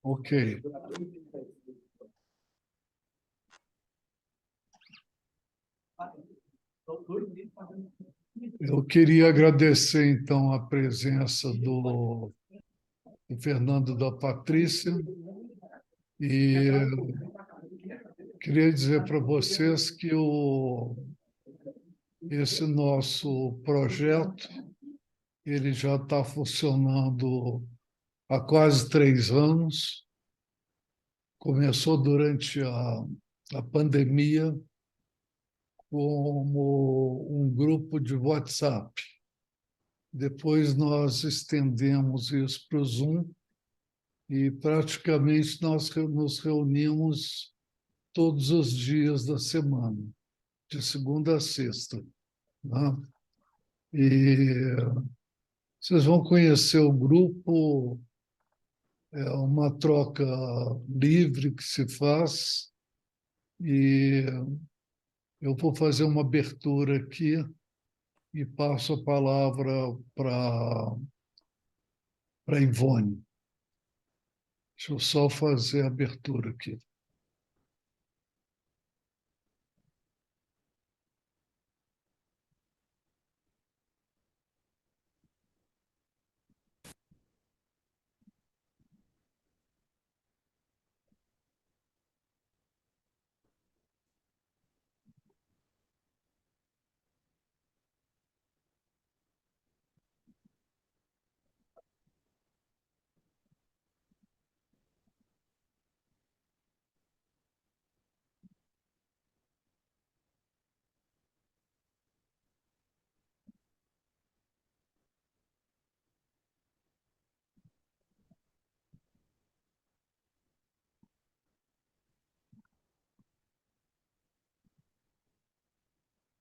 Ok. Eu queria agradecer, então, a presença do Fernando e da Patrícia e queria dizer para vocês que esse nosso projeto ele já está funcionando há quase 3 anos. Começou durante a pandemia como um grupo de WhatsApp. Depois nós estendemos isso para o Zoom e praticamente nós nos reunimos todos os dias da semana, de segunda a sexta, né? E vocês vão conhecer o grupo, é uma troca livre que se faz e eu vou fazer uma abertura aqui e passo a palavra para Ivone. Deixa eu só fazer a abertura aqui.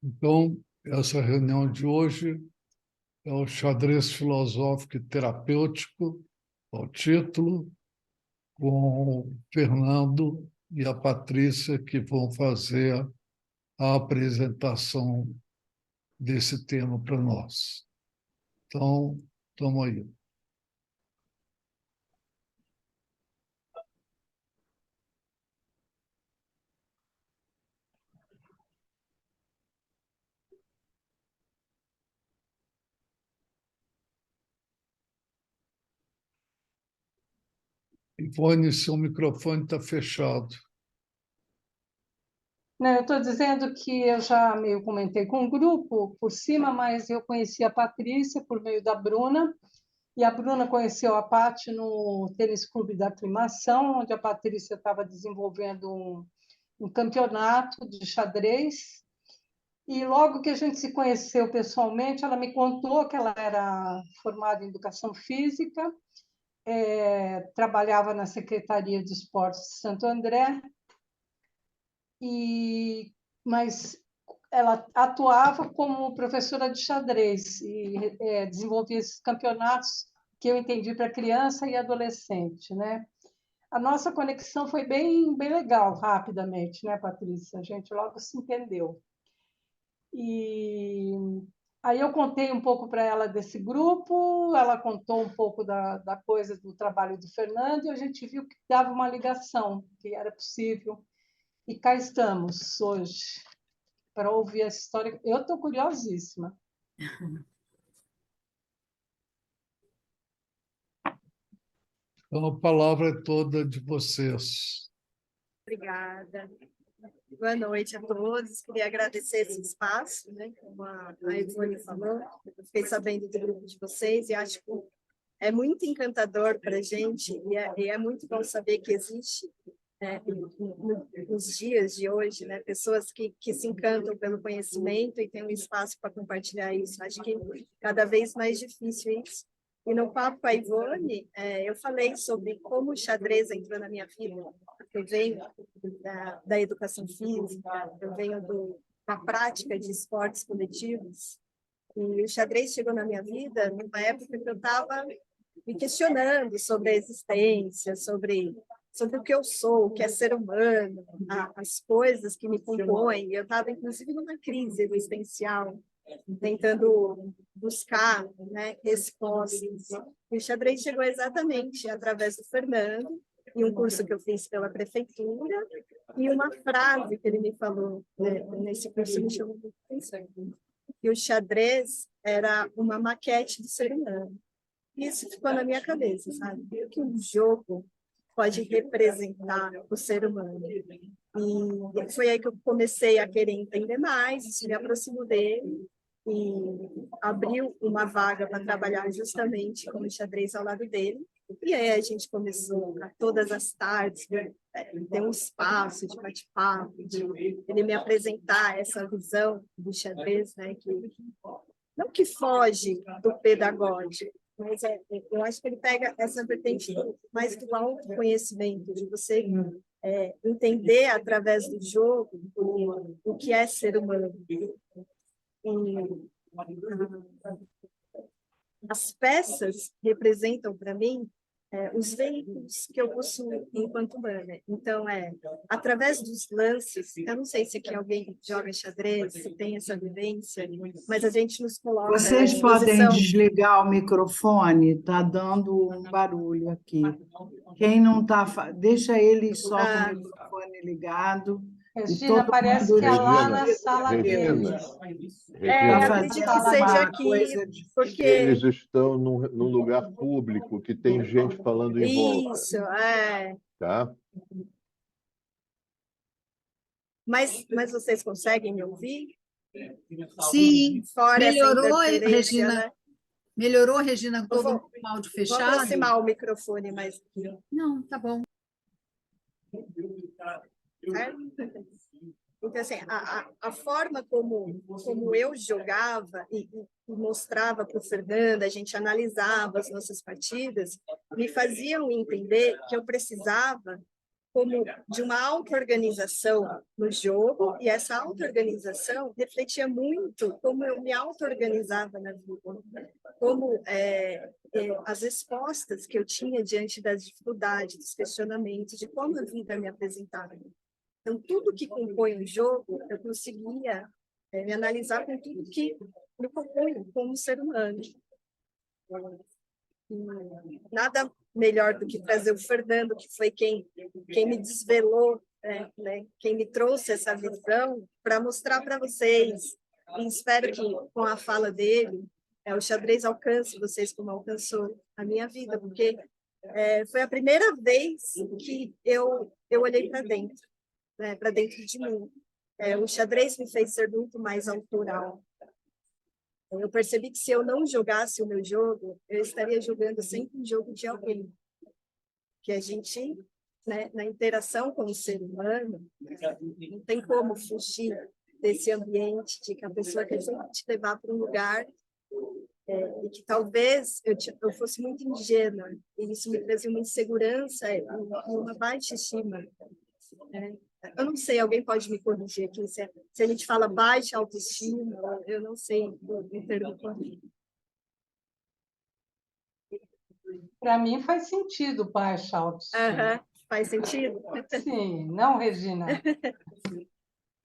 Então, essa reunião de hoje é o xadrez filosófico e terapêutico, é o título, com o Fernando e a Patrícia, que vão fazer a apresentação desse tema para nós. Então, estamos aí. Ivone, seu microfone está fechado. Não, eu estou dizendo que eu já meio comentei com o grupo por cima, mas eu conheci a Patrícia por meio da Bruna, e a Bruna conheceu a Paty no Tênis Clube da Aclimação, onde a Patrícia estava desenvolvendo um campeonato de xadrez. E logo que a gente se conheceu pessoalmente, ela me contou que ela era formada em Educação Física, trabalhava na Secretaria de Esportes de Santo André, mas ela atuava como professora de xadrez e desenvolvia esses campeonatos que eu entendi para criança e adolescente, né? A nossa conexão foi bem legal, rapidamente, né, Patrícia? A gente logo se entendeu. E aí eu contei um pouco para ela desse grupo, ela contou um pouco da coisa do trabalho do Fernando, e a gente viu que dava uma ligação, que era possível. E cá estamos hoje para ouvir essa história. Eu estou curiosíssima. Então, a palavra é toda de vocês. Obrigada. Boa noite a todos. Queria agradecer esse espaço, né? Como a Ivone falou, eu fiquei sabendo do grupo de vocês e acho que é muito encantador para a gente e é muito bom saber que existe, né, nos dias de hoje, né, pessoas que se encantam pelo conhecimento e têm um espaço para compartilhar isso. Acho que cada vez mais difícil isso. E no papo com a Ivone, eu falei sobre como o xadrez entrou na minha vida. Eu venho da educação física, eu venho da prática de esportes coletivos, e o xadrez chegou na minha vida numa época que eu estava me questionando sobre a existência, sobre o que eu sou, o que é ser humano, as coisas que me compõem. Eu estava, inclusive, numa crise existencial tentando buscar, né, respostas. E o xadrez chegou exatamente através do Fernando, em um curso que eu fiz pela prefeitura, e uma frase que ele me falou, né, nesse curso me chamou muito atenção, que o xadrez era uma maquete do ser humano. Isso ficou na minha cabeça, sabe? O que um jogo pode representar o ser humano. E foi aí que eu comecei a querer entender mais, isso me aproximou dele, e abriu uma vaga para trabalhar justamente com o xadrez ao lado dele. E aí a gente começou a todas as tardes, né, ter um espaço de bate-papo, de ele me apresentar essa visão do xadrez, né, que não que foge do pedagógico, mas eu acho que ele pega essa vertente mais do autoconhecimento, de você entender através do jogo o que é ser humano. E, as peças representam para mim os veículos que eu possuo enquanto humana. Então, através dos lances, eu não sei se aqui alguém joga xadrez, se tem essa vivência, mas a gente nos coloca Vocês à podem disposição. desligar o microfone, está dando um barulho aqui. Quem não está, deixa ele só com o microfone ligado. Regina, parece que é lá na sala deles. Eu Para acredito fazer que seja uma aqui, coisa de... porque... Eles estão num lugar público que tem gente falando em volta. Isso, Tá? Mas vocês conseguem me ouvir? Sim, Fora essa melhorou, interferência, Regina. né? Melhorou, Regina, com Eu todo vou- o áudio Vou fechado? aproximar o microfone mais. Não, tá bom. Certo? Então, assim, a forma como eu jogava e mostrava para o Fernando, a gente analisava as nossas partidas, me faziam entender que eu precisava como de uma auto-organização no jogo, e essa auto-organização refletia muito como eu me auto-organizava na vida, como as respostas que eu tinha diante das dificuldades, dos questionamentos, de como a vida me apresentava. Então, tudo que compõe o jogo, eu conseguia me analisar com tudo que me compõe como ser humano. E nada melhor do que trazer o Fernando, que foi quem me desvelou, né, quem me trouxe essa visão, para mostrar para vocês. E espero que, com a fala dele, o xadrez alcance vocês como alcançou a minha vida, porque foi a primeira vez que eu olhei para dentro. Para dentro de mim. O xadrez me fez ser muito mais autoral. Eu percebi que se eu não jogasse o meu jogo, eu estaria jogando sempre um jogo de alguém. Que a gente, né, na interação com o ser humano, não tem como fugir desse ambiente de que a pessoa quer sempre te levar para um lugar e que talvez eu fosse muito ingênua, e isso me trazia uma insegurança e uma baixa estima. Eu não sei, alguém pode me corrigir aqui, se a gente fala baixa autoestima, eu não sei o termo correto. Para mim faz sentido baixa autoestima. Faz sentido? Sim, não, Regina?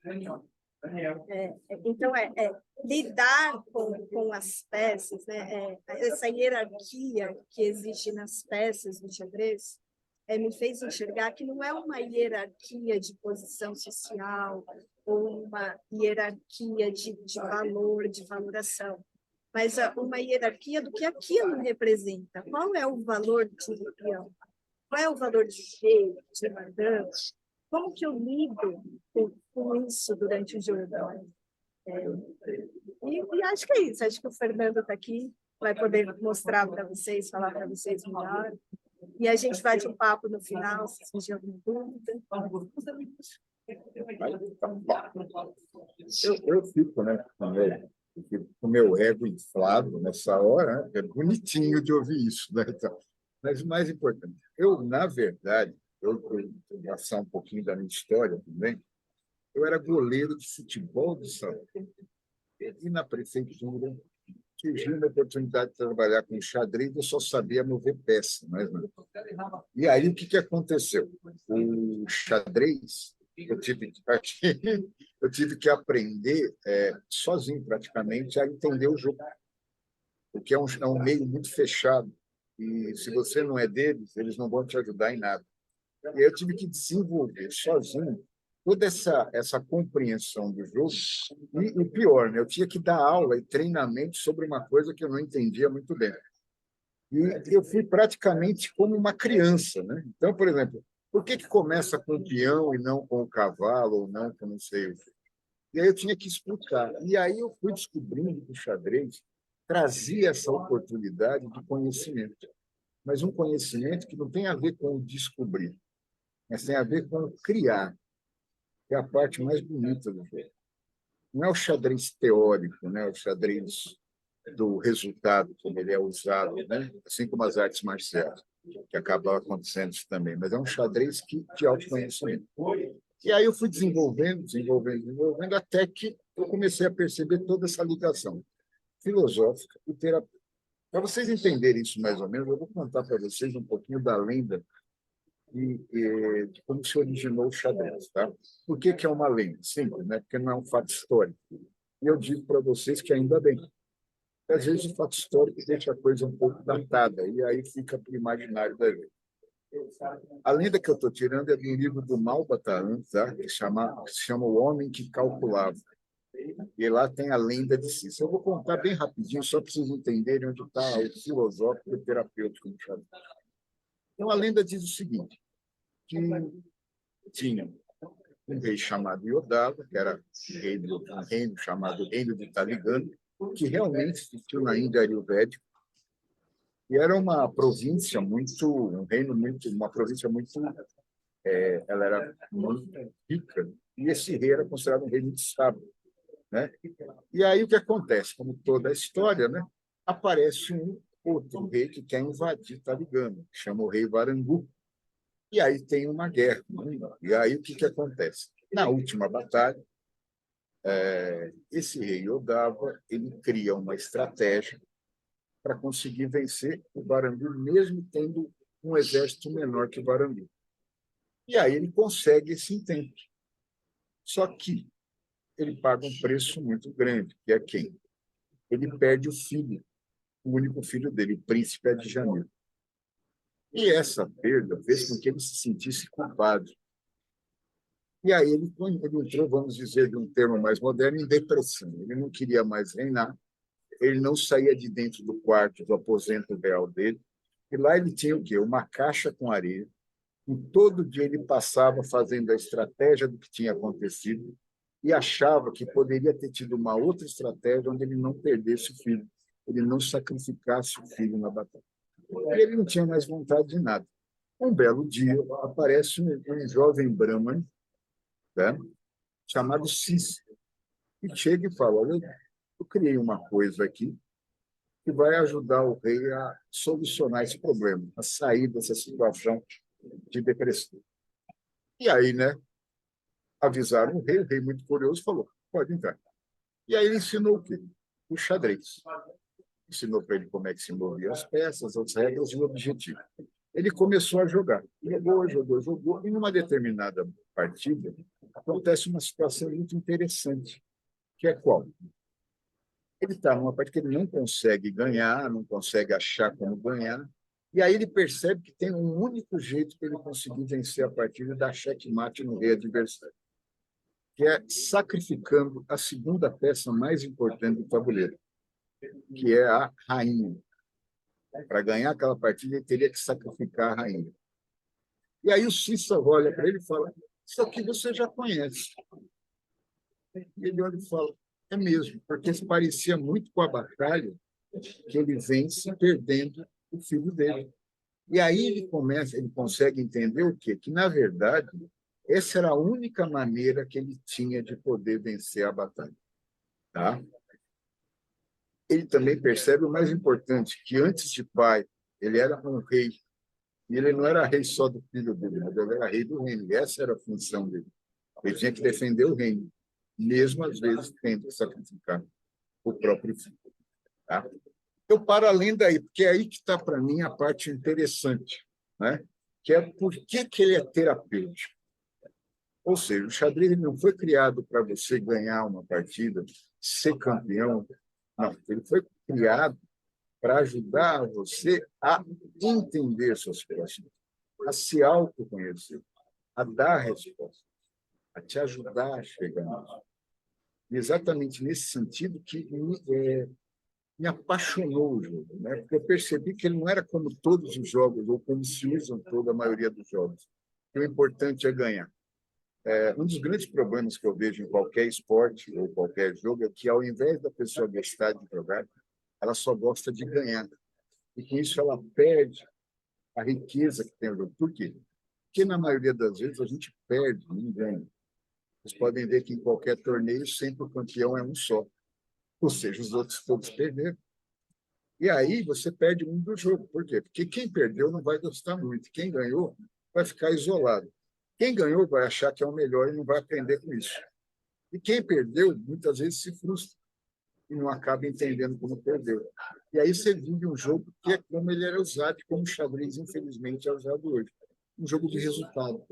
Então, lidar com as peças, né? Essa hierarquia que existe nas peças do xadrez, me fez enxergar que não é uma hierarquia de posição social ou uma hierarquia de valor, de valoração, mas uma hierarquia do que aquilo representa. Qual é o valor de um peão? Qual é o valor de rei, de mandante? Como que eu lido com isso durante o jogo? E acho que é isso. Acho que o Fernando está aqui, vai poder mostrar para vocês, falar para vocês melhor. E a gente bate um papo no final, se surgir alguma dúvida. Eu fico, né, com o meu ego inflado nessa hora, né? É bonitinho de ouvir isso, né? Então, mas o mais importante, na verdade, eu passar um pouquinho da minha história também, eu era goleiro de futebol do salão. E na prefeitura surgiu uma oportunidade de trabalhar com xadrez, eu só sabia mover peça. Mas não. E aí, o que aconteceu? O xadrez, eu eu tive que aprender sozinho, praticamente, a entender o jogo, porque é um meio muito fechado, e se você não é deles, eles não vão te ajudar em nada. E eu tive que desenvolver sozinho toda essa compreensão do jogo, e o pior, né? Eu tinha que dar aula e treinamento sobre uma coisa que eu não entendia muito bem. E eu fui praticamente como uma criança, né? Então, por exemplo, por que começa com o peão e não com o cavalo, ou não com não sei o quê? E aí eu tinha que explicar. E aí eu fui descobrindo que o xadrez trazia essa oportunidade de conhecimento, mas um conhecimento que não tem a ver com o descobrir, mas tem a ver com o criar, que é a parte mais bonita do jogo. Não é o xadrez teórico, né? O xadrez do resultado, como ele é usado, né? Assim como as artes marciais, que acabam acontecendo isso também, mas é um xadrez de autoconhecimento. E aí eu fui desenvolvendo, até que eu comecei a perceber toda essa ligação filosófica e terapêutica. Para vocês entenderem isso mais ou menos, eu vou contar para vocês um pouquinho da lenda de como se originou o xadrez. Tá? Por que é uma lenda? Simples, né? Porque não é um fato histórico. E eu digo para vocês que ainda bem. Às vezes o fato histórico deixa a coisa um pouco datada, e aí fica para o imaginário da gente. A lenda que eu estou tirando é do livro do Mal Bataran, tá? Que se chama O Homem que Calculava. E lá tem a lenda de Cícero. Eu vou contar bem rapidinho, só para vocês entenderem onde está o filosófico e o terapêutico do xadrez. Então, a lenda diz o seguinte, que tinha um rei chamado Iodava, que era rei de um reino chamado Reino de Taligano, que realmente existiu na Índia Ayurvédica, e era uma província uma província muito, ela era muito rica, e esse rei era considerado um rei muito sábio, né? E aí o que acontece? Como toda a história, né? Aparece um outro rei que quer invadir Taligano, que chama o rei Varangu, e aí tem uma guerra, né? E aí o que acontece? Na última batalha, esse rei Yodava, ele cria uma estratégia para conseguir vencer o Varangu, mesmo tendo um exército menor que o Varangu. E aí ele consegue esse intento. Só que ele paga um preço muito grande, que é quem? Ele perde o filho, o único filho dele, o príncipe Adjamil. E essa perda fez com que ele se sentisse culpado. E aí ele entrou, vamos dizer, de um termo mais moderno, em depressão. Ele não queria mais reinar, ele não saía de dentro do quarto do aposento real dele, e lá ele tinha o quê? Uma caixa com areia, e todo dia ele passava fazendo a estratégia do que tinha acontecido e achava que poderia ter tido uma outra estratégia onde ele não perdesse o filho, ele não sacrificasse o filho na batalha. E ele não tinha mais vontade de nada. Um belo dia, aparece um jovem Brahman, né, chamado Cícero, e chega e fala, olha, eu criei uma coisa aqui que vai ajudar o rei a solucionar esse problema, a sair dessa situação de depressão. E aí, né, avisaram o rei muito curioso, falou, pode entrar. E aí ele ensinou o quê? O xadrez. Ensinou para ele como é que se moviam as peças, as regras e o objetivo. Ele começou a jogar. Jogou. E numa determinada partida, acontece uma situação muito interessante, que é qual? Ele está numa parte que ele não consegue ganhar, não consegue achar como ganhar, e aí ele percebe que tem um único jeito para ele conseguir vencer a partida e dar checkmate no rei adversário, que é sacrificando a segunda peça mais importante do tabuleiro, que é a rainha. Para ganhar aquela partida, ele teria que sacrificar a rainha. E aí o Cícero olha para ele e fala, isso aqui você já conhece. E ele olha e fala, é mesmo, porque se parecia muito com a batalha que ele vence perdendo o filho dele. E aí ele consegue entender o quê? Que, na verdade, essa era a única maneira que ele tinha de poder vencer a batalha. Tá? Ele também percebe o mais importante, que antes de pai, ele era um rei. E ele não era rei só do filho dele, mas ele era rei do reino. E essa era a função dele. Ele tinha que defender o reino, mesmo às vezes tendo que sacrificar o próprio filho. Tá? Eu paro além daí, porque é aí que está, para mim, a parte interessante, né? Que é por que ele é terapêutico. Ou seja, o xadrez ele não foi criado para você ganhar uma partida, ser campeão. Não, ele foi criado para ajudar você a entender suas situações, a se autoconhecer, a dar resposta, a te ajudar a chegar nisso. E exatamente nesse sentido que me apaixonou o jogo, né? Porque eu percebi que ele não era como todos os jogos, ou como se usam toda a maioria dos jogos. Que o importante é ganhar. Um dos grandes problemas que eu vejo em qualquer esporte ou qualquer jogo é que, ao invés da pessoa gostar de jogar, ela só gosta de ganhar. E com isso ela perde a riqueza que tem o jogo. Por quê? Porque, na maioria das vezes, a gente perde, não ganha. Vocês podem ver que em qualquer torneio sempre o campeão é um só. Ou seja, os outros todos perderam. E aí você perde muito do jogo. Por quê? Porque quem perdeu não vai gostar muito. Quem ganhou vai ficar isolado. Quem ganhou vai achar que é o melhor e não vai aprender com isso. E quem perdeu, muitas vezes se frustra e não acaba entendendo como perdeu. E aí você vive um jogo que é como ele era usado, e como o xadrez, infelizmente, é usado hoje. Um jogo de resultado.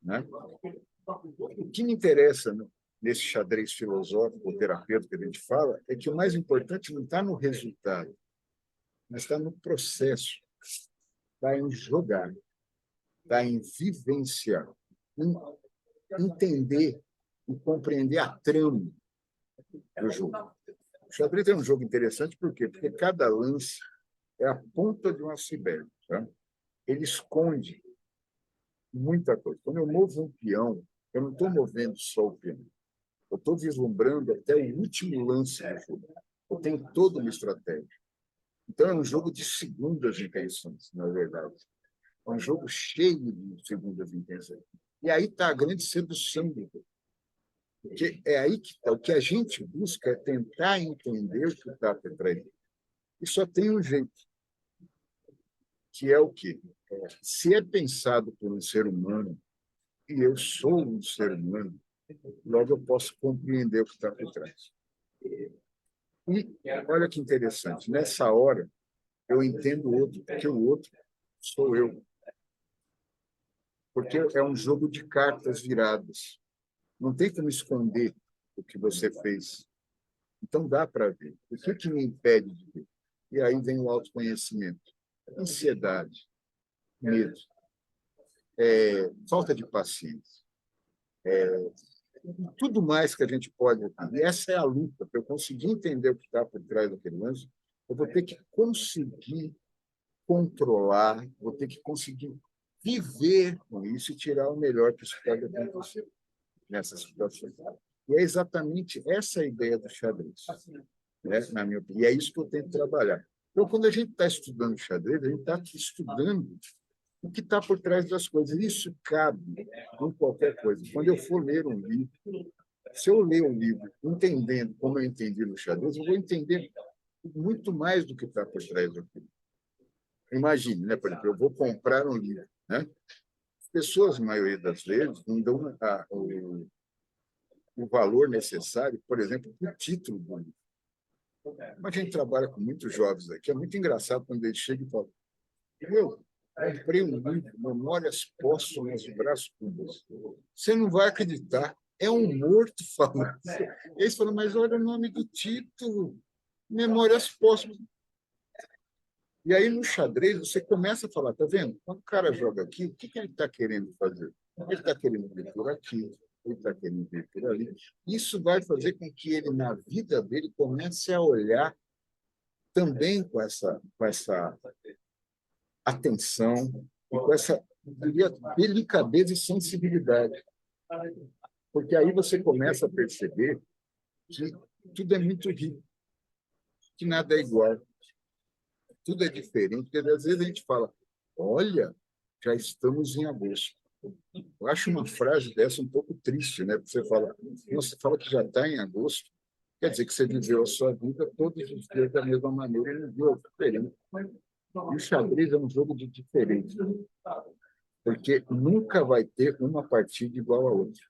Né? O que me interessa nesse xadrez filosófico, terapêutico que a gente fala, é que o mais importante não está no resultado, mas está no processo, está em jogar, está em vivenciar, em entender e compreender a trama do jogo. O xadrez é um jogo interessante por quê? Porque cada lance é a ponta de um iceberg. Tá? Ele esconde muita coisa. Quando eu movo um peão, eu não estou movendo só o peão. Eu estou vislumbrando até o último lance do jogo. Eu tenho toda uma estratégia. Então, é um jogo de segundas intenções, na verdade. É um jogo cheio de segundas intenções. E aí está a grande sedução do jogo. Porque é aí que está. O que a gente busca é tentar entender o que está por trás. E só tem um jeito, que é o quê? Se é pensado por um ser humano, e eu sou um ser humano, logo eu posso compreender o que está por trás. E olha que interessante, nessa hora eu entendo o outro, porque o outro sou eu. Porque é um jogo de cartas viradas. Não tem como esconder o que você fez. Então dá para ver. O que me impede de ver? E aí vem o autoconhecimento. Ansiedade, medo, falta de paciência, tudo mais que a gente pode. E essa é a luta. Para eu conseguir entender o que está por trás daquele lance, eu vou ter que conseguir controlar, vou ter que conseguir viver com isso e tirar o melhor que isso pode acontecer nessa situação. E é exatamente essa a ideia do xadrez, né? Na minha opinião. E é isso que eu tento trabalhar. Então, quando a gente está estudando xadrez, a gente está estudando o que está por trás das coisas. Isso cabe em qualquer coisa. Quando eu for ler um livro, se eu ler um livro entendendo como eu entendi no xadrez, eu vou entender muito mais do que está por trás daquilo. Imagine, né? Por exemplo, eu vou comprar um livro, né? As pessoas, na maioria das vezes, não dão o valor necessário, por exemplo, para o título do livro. Mas a gente trabalha com muitos jovens aqui, é muito engraçado quando eles chegam e falam: eu comprei um livro, Memórias Póstumas de Brás Cubas. Você não vai acreditar, é um morto falando. Eles falam: mas olha o nome do título, Memórias Póstumas. E aí, no xadrez, você começa a falar, tá vendo? Quando o cara joga aqui, o que ele está querendo fazer? Ele está querendo vir por aqui, ele está querendo vir por ali. Isso vai fazer com que ele, na vida dele, comece a olhar também com essa atenção e com essa, eu diria, delicadeza e sensibilidade. Porque aí você começa a perceber que tudo é muito rico, que nada é igual. Tudo é diferente, porque às vezes a gente fala: olha, já estamos em agosto. Eu acho uma frase dessa um pouco triste, né? Porque você fala que já está em agosto, quer dizer que você viveu a sua vida todos os dias da mesma maneira e não viu diferente. E o xadrez é um jogo de diferença, porque nunca vai ter uma partida igual a outra.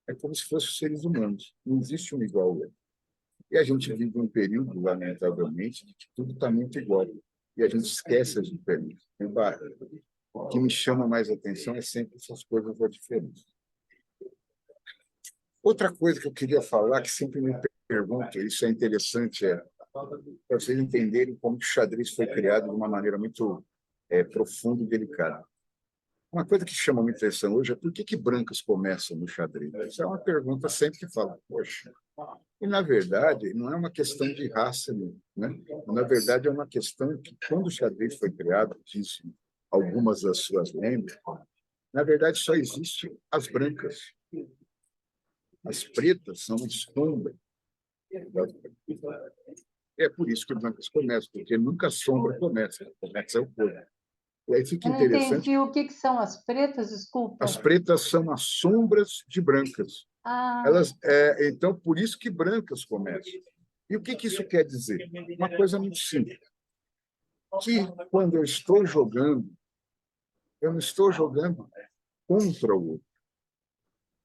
É como se fossem seres humanos, não existe um igual ao outro. E a gente vive um período, lamentavelmente, de que tudo está muito igual. E a gente esquece as diferenças. O que me chama mais atenção é sempre essas coisas da diferença. Outra coisa que eu queria falar, que sempre me pergunto, isso é interessante, para vocês entenderem como que o xadrez foi criado de uma maneira muito profunda e delicada. Uma coisa que chama muita atenção hoje é por que brancas começam no xadrez? Essa é uma pergunta sempre que fala, poxa. E, na verdade, não é uma questão de raça, né? Na verdade, é uma questão que, quando o xadrez foi criado, dizem algumas das suas lendas, na verdade, só existem as brancas. As pretas são a sombra das brancas. É por isso que brancas começam, porque nunca a sombra começa o povo. E aí fica Eu não interessante. entendi o que são as pretas, desculpa. As pretas são as sombras de brancas. Ah, Então, por isso que brancas começam. E o que isso quer dizer? Uma coisa muito simples. Que quando eu estou jogando, eu não estou jogando contra o outro.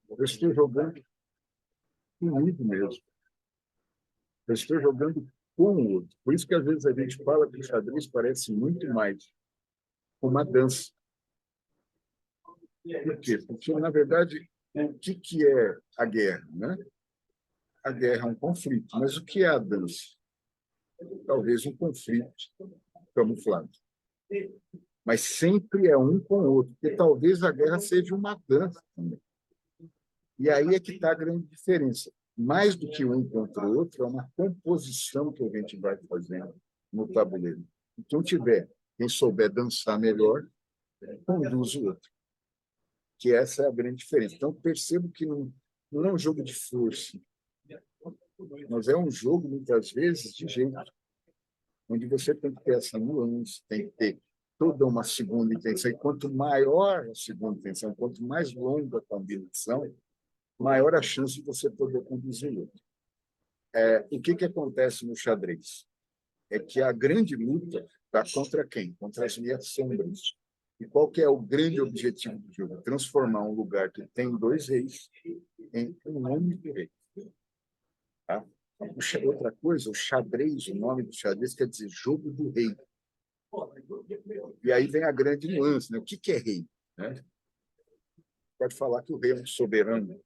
Eu estou jogando comigo mesmo. Eu estou jogando com o outro. Por isso que, às vezes, a gente fala que o xadrez parece muito mais uma dança. Por quê? Porque, na verdade, o que é a guerra, né? A guerra é um conflito. Mas o que é a dança? Talvez um conflito camuflado. Mas sempre é um com o outro, porque talvez a guerra seja uma dança também. E aí é que está a grande diferença. Mais do que um contra o outro, é uma composição que a gente vai fazendo no tabuleiro. Então, quem souber dançar melhor, conduz o outro. Que essa é a grande diferença. Então, percebo que não é um jogo de força, mas é um jogo, muitas vezes, de jeito, onde você tem que ter essa nuance, tem que ter toda uma segunda intenção. E quanto maior a segunda intenção, quanto mais longa a combinação, maior a chance de você poder conduzir o outro. O que acontece no xadrez? É que a grande luta está contra quem? Contra as minhas sombras. E qual que é o grande objetivo do jogo? Transformar um lugar que tem 2 reis em um único rei. Tá? Outra coisa, o xadrez, o nome do xadrez quer dizer jogo do rei. E aí vem a grande nuance, né? O que é rei? Né? Pode falar que o rei é um soberano,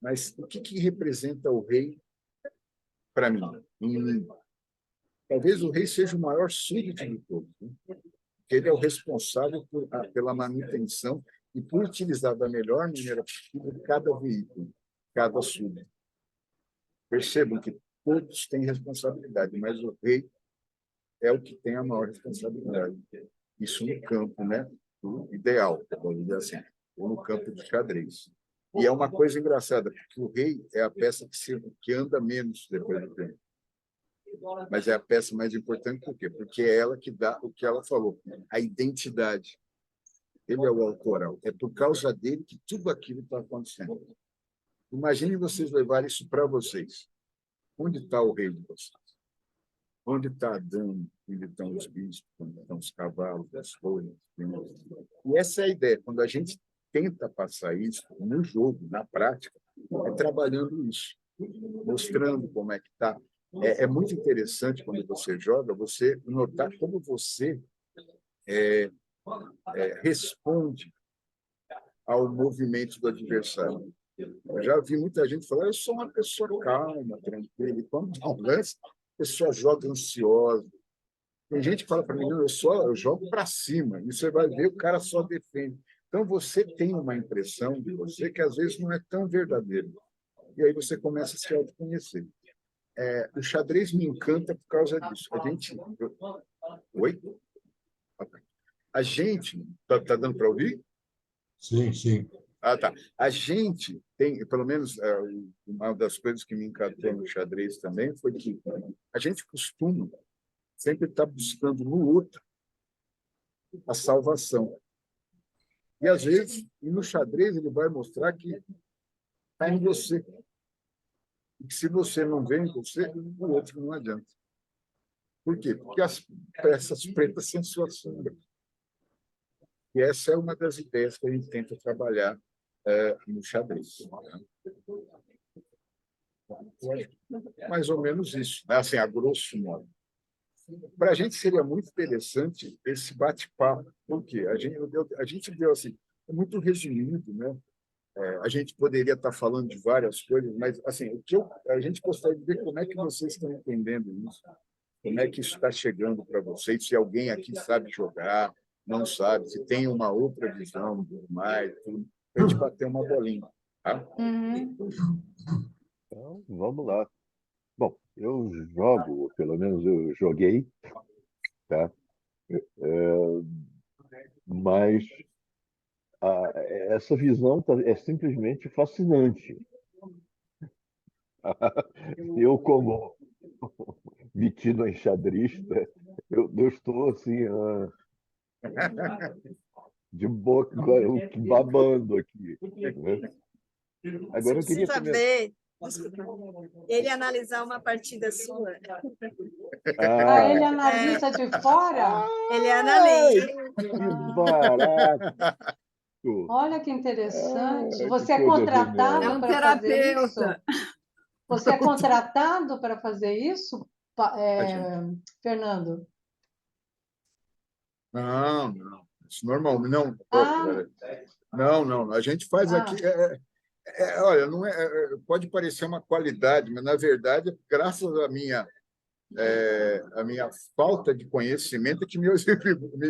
mas o que representa o rei para mim? Talvez o rei seja o maior súdito de todos, né? Porque ele é o responsável pela manutenção e por utilizar da melhor maneira possível cada veículo, cada súdito. Percebam que todos têm responsabilidade, mas o rei é o que tem a maior responsabilidade. Isso no campo, né? Do ideal, vamos dizer assim, ou no campo de xadrez. E é uma coisa engraçada, porque o rei é a peça que anda menos depois do tempo. Mas é a peça mais importante por quê? Porque é ela que dá o que ela falou, a identidade. Ele é o autoral. É por causa dele que tudo aquilo está acontecendo. Imaginem vocês levarem isso para vocês. Onde está o rei de vocês? Onde está a dama? Onde estão os bispos? Onde estão os cavalos, as folhas? E essa é a ideia. Quando a gente tenta passar isso no jogo, na prática, é trabalhando isso, mostrando como é que está. É muito interessante quando você joga, você notar como você responde ao movimento do adversário. Eu já vi muita gente falar, eu sou uma pessoa calma, tranquila, e quando dá um lance, a pessoa joga ansiosa. Tem gente que fala para mim, não, eu jogo para cima, e você vai ver, o cara só defende. Então, você tem uma impressão de você que às vezes não é tão verdadeira. E aí você começa a se autoconhecer. O xadrez me encanta por causa disso. Oi? A gente... Está dando para ouvir? Sim, sim. Ah, tá. A gente tem, pelo menos, uma das coisas que me encantou no xadrez também foi que a gente costuma sempre estar buscando no outro a salvação. E, às vezes, no xadrez, ele vai mostrar que está em você. E que se você não vem em você, o outro não adianta. Por quê? Porque as peças pretas são suas sombras. E essa é uma das ideias que a gente tenta trabalhar no xadrez. Mais ou menos isso, né? Assim, a grosso modo. Para a gente seria muito interessante esse bate-papo, porque a gente deu assim, é muito resumido, né? A gente poderia estar falando de várias coisas, mas assim, a gente gostaria de ver como é que vocês estão entendendo isso, como é que isso está chegando para vocês, se alguém aqui sabe jogar, não sabe, se tem uma outra visão, mais, tudo, para a gente bater uma bolinha. Tá? Uhum. Então, vamos lá. Bom, eu jogo, pelo menos eu joguei, tá? Mas essa visão é simplesmente fascinante. Eu, como metido enxadrista, eu estou assim, de boca babando aqui, né? Você Agora eu queria precisa comentar. ver, desculpa, ele analisar uma partida sua. Ah, ele Ah, analisa de fora? Ele analisa. que barato! Olha que interessante. Que Você é coisa É contratado genial. um para fazer isso? terapeuta. Você é contratado para fazer isso, Fernando? Não, não. Isso normal, não. Ah, Não, não. A gente faz aqui. Olha, não pode parecer uma qualidade, mas na verdade, graças à minha falta de conhecimento, é que me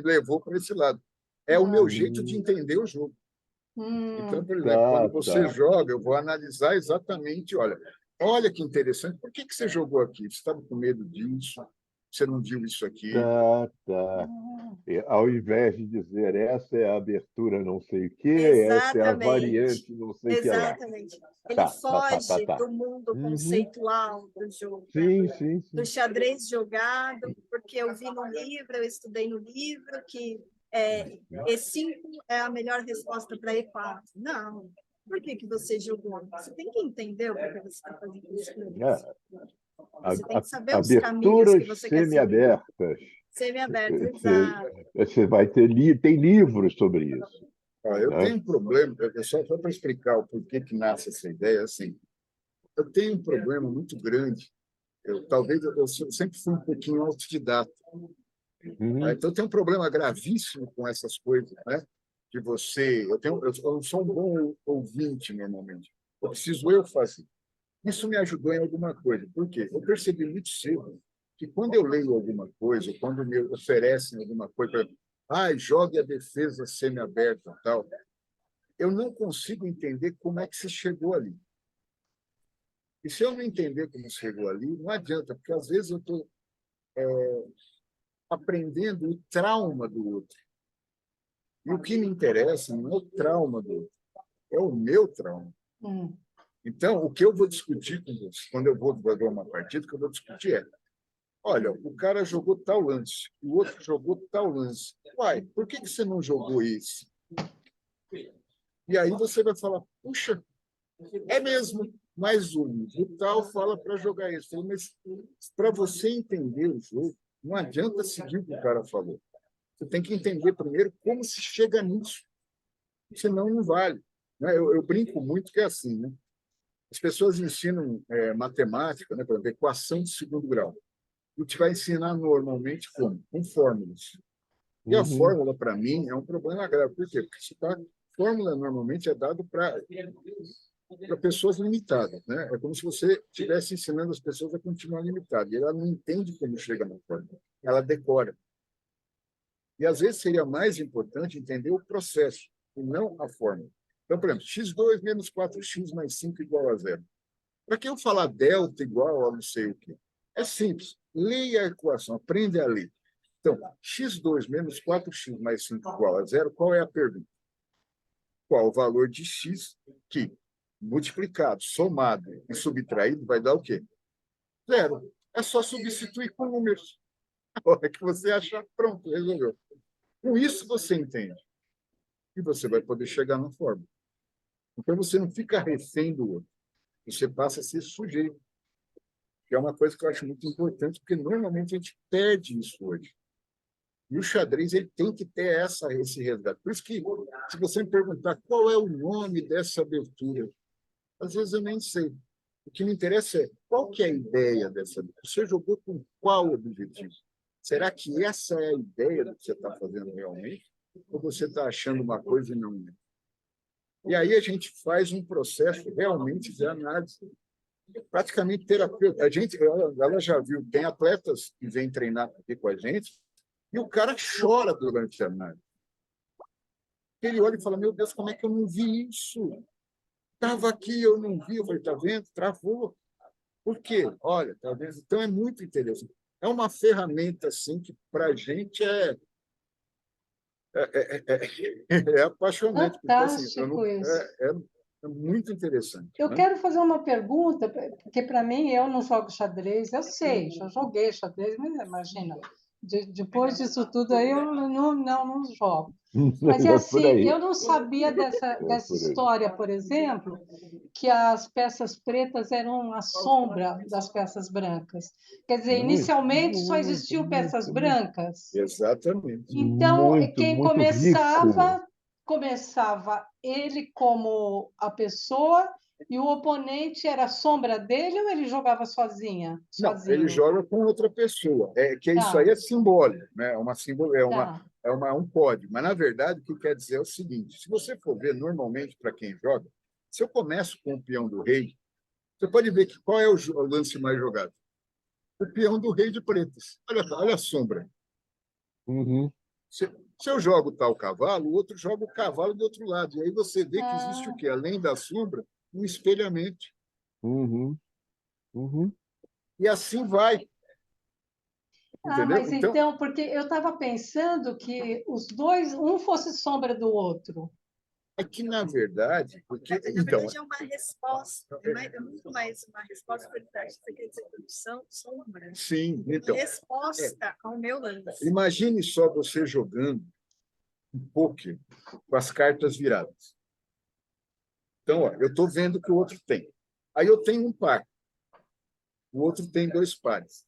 levou para esse lado. É o meu jeito de entender o jogo. Então, por exemplo, quando você Tá. joga, eu vou analisar exatamente, olha que interessante, por que você jogou aqui? Você estava com medo disso? Você não viu isso aqui? Tá. Ao invés de dizer essa é a abertura não sei o quê, essa é a Exatamente. variante não sei o que lá. Exatamente. Ele Tá. foge do mundo Uhum. conceitual do jogo, Sim. do xadrez jogado, porque eu vi no livro, eu estudei no livro que E5 é a melhor resposta para E4. Não. Por que você jogou? Você tem que entender o que você está fazendo isso. Você tem que saber os caminhos que Aberturas você quer seguir. semi-abertas. Semi-aberto, exato. Você vai ter tem livros sobre isso. Eu tenho um problema, só para explicar o porquê que nasce essa ideia, assim, eu tenho um problema muito grande. Talvez eu sempre fui um pouquinho autodidata. Uhum. Então, eu tenho um problema gravíssimo com essas coisas, né? Que eu sou um bom ouvinte, normalmente. Eu preciso fazer. Isso me ajudou em alguma coisa. Por quê? Eu percebi muito cedo que quando eu leio alguma coisa, quando me oferecem alguma coisa, jogue a defesa semi-aberta e tal, eu não consigo entender como é que se chegou ali. E se eu não entender como chegou ali, não adianta, porque às vezes eu estou aprendendo o trauma do outro. E o que me interessa não é o trauma do outro, é o meu trauma. Então, o que eu vou discutir com você, quando eu vou jogar uma partida, o que eu vou discutir olha, o cara jogou tal lance, o outro jogou tal lance. Uai, por que você não jogou esse? E aí você vai falar, puxa, é mesmo, mais um. O tal fala para jogar isso. Mas para você entender o jogo, não adianta seguir o que o cara falou. Você tem que entender primeiro como se chega nisso. Senão não vale. Eu brinco muito que é assim, né? As pessoas ensinam matemática, né? Por exemplo, equação de segundo grau. E te vai ensinar normalmente como? Com fórmulas. E a fórmula, para mim, é um problema grave. Por quê? Porque fórmula normalmente é dado para pessoas limitadas, né? É como se você estivesse ensinando as pessoas a continuar limitadas. E ela não entende como chega na fórmula. Ela decora. E, às vezes, seria mais importante entender o processo, e não a fórmula. Então, por exemplo, x2 menos 4x mais 5 igual a zero. Para que eu falar delta igual a não sei o quê? É simples. Leia a equação, aprende a ler. Então, x2 menos 4x mais 5 igual a zero, qual é a pergunta? Qual o valor de x que, multiplicado, somado e subtraído, vai dar o quê? Zero. É só substituir com números. A hora que você achar, pronto, resolveu. Com isso você entende. E você vai poder chegar na fórmula. Então, você não fica refém do outro. Você passa a ser sujeito. Que é uma coisa que eu acho muito importante, porque normalmente a gente perde isso hoje. E o xadrez ele tem que ter esse resgate. Por isso que, se você me perguntar qual é o nome dessa abertura, às vezes eu nem sei. O que me interessa é qual que é a ideia dessa abertura. Você jogou com qual objetivo? Será que essa é a ideia do que você está fazendo realmente? Ou você está achando uma coisa e não é? E aí a gente faz um processo realmente de análise, praticamente terapêutico. Ela já viu, tem atletas que vêm treinar aqui com a gente, e o cara chora durante a análise. Ele olha e fala, meu Deus, como é que eu não vi isso? Estava aqui, eu não vi. Eu falei, está vendo? Travou. Por quê? Olha, tá vendo? Então é muito interessante. É uma ferramenta assim que para a gente é apaixonante, porque assim, Fantástico isso. é muito interessante. Eu Né? quero fazer uma pergunta, porque para mim eu não jogo xadrez, eu sei, já joguei xadrez, mas imagina, depois disso tudo aí eu não jogo. Mas é Não é por assim, aí. eu não sabia dessa Não é por aí. história, por exemplo, que as peças pretas eram a sombra das peças brancas. Quer dizer, inicialmente só existiam peças brancas. Exatamente. Então, Muito, quem muito rico. começava ele como a pessoa e o oponente era a sombra dele ou ele jogava sozinho? Não, ele joga com outra pessoa. Isso Tá, aí é simbólico, né? tá. Um código. Mas, na verdade, o que quer dizer é o seguinte: se você for ver, normalmente, para quem joga, se eu começo com o peão do rei, você pode ver que qual é o lance mais jogado? O peão do rei de pretas. Olha a sombra. Uhum, Se eu jogo tal cavalo, o outro joga o cavalo do outro lado. E aí você vê que existe o Ah, quê? Além da sombra, um espelhamento. uhum, uhum. E assim vai, entendeu? mas Então, então, porque eu estava pensando que os dois, um fosse sombra do outro. é que, na verdade, porque, Na então, verdade, é uma resposta, é muito mais uma resposta para você quer dizer produção, sombra. sim, Uma então, resposta ao meu lance. imagine só você jogando um poker com as cartas viradas. Então, ó, eu estou vendo que o outro tem. Aí eu tenho um par, o outro tem dois pares.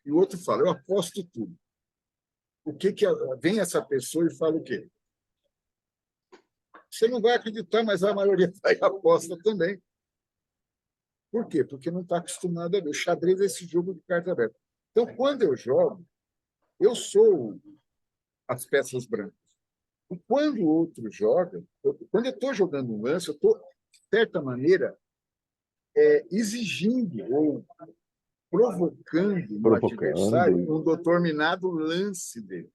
E o outro fala, eu aposto tudo. Vem essa pessoa e fala o quê? Você não vai acreditar, mas a maioria vai e aposta também. Por quê? Porque não está acostumado a ver. O xadrez é esse jogo de carta aberta. Então, quando eu jogo, eu sou as peças brancas. E quando o outro joga, quando eu estou jogando um lance, eu estou, de certa maneira, exigindo ou provocando no adversário Provocando. um determinado lance dele.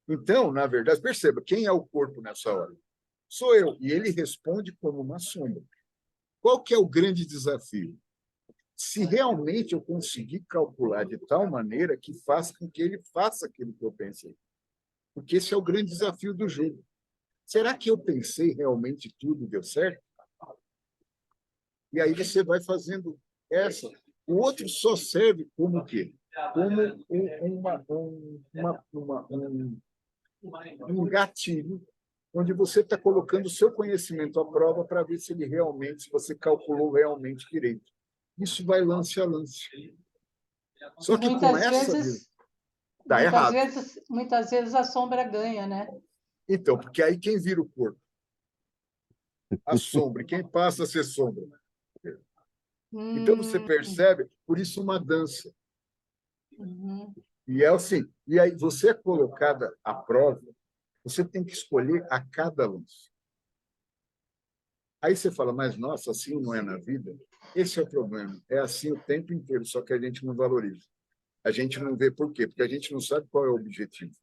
Então, na verdade, perceba, quem é o corpo nessa hora? Sou eu. E ele responde como uma sombra. Qual que é o grande desafio? Se realmente eu conseguir calcular de tal maneira que faça com que ele faça aquilo que eu pensei. Porque esse é o grande desafio do jogo. Será que eu pensei realmente tudo deu certo? E aí você vai fazendo essa. O outro só serve como o quê? Como um gatilho onde você está colocando o seu conhecimento à prova para ver se ele realmente, se você calculou realmente direito. Isso vai lance a lance. Só que com essa dá errado. Muitas vezes a sombra ganha, né? Então, porque aí quem vira o corpo? A sombra. Quem passa a ser sombra? Então você percebe, por isso uma dança. Uhum. E é assim, e aí você é colocada à prova, você tem que escolher a cada lance. Aí você fala, mas nossa, assim não é na vida? Esse é o problema. É assim o tempo inteiro, só que a gente não valoriza. A gente não vê por quê? Porque a gente não sabe qual é o objetivo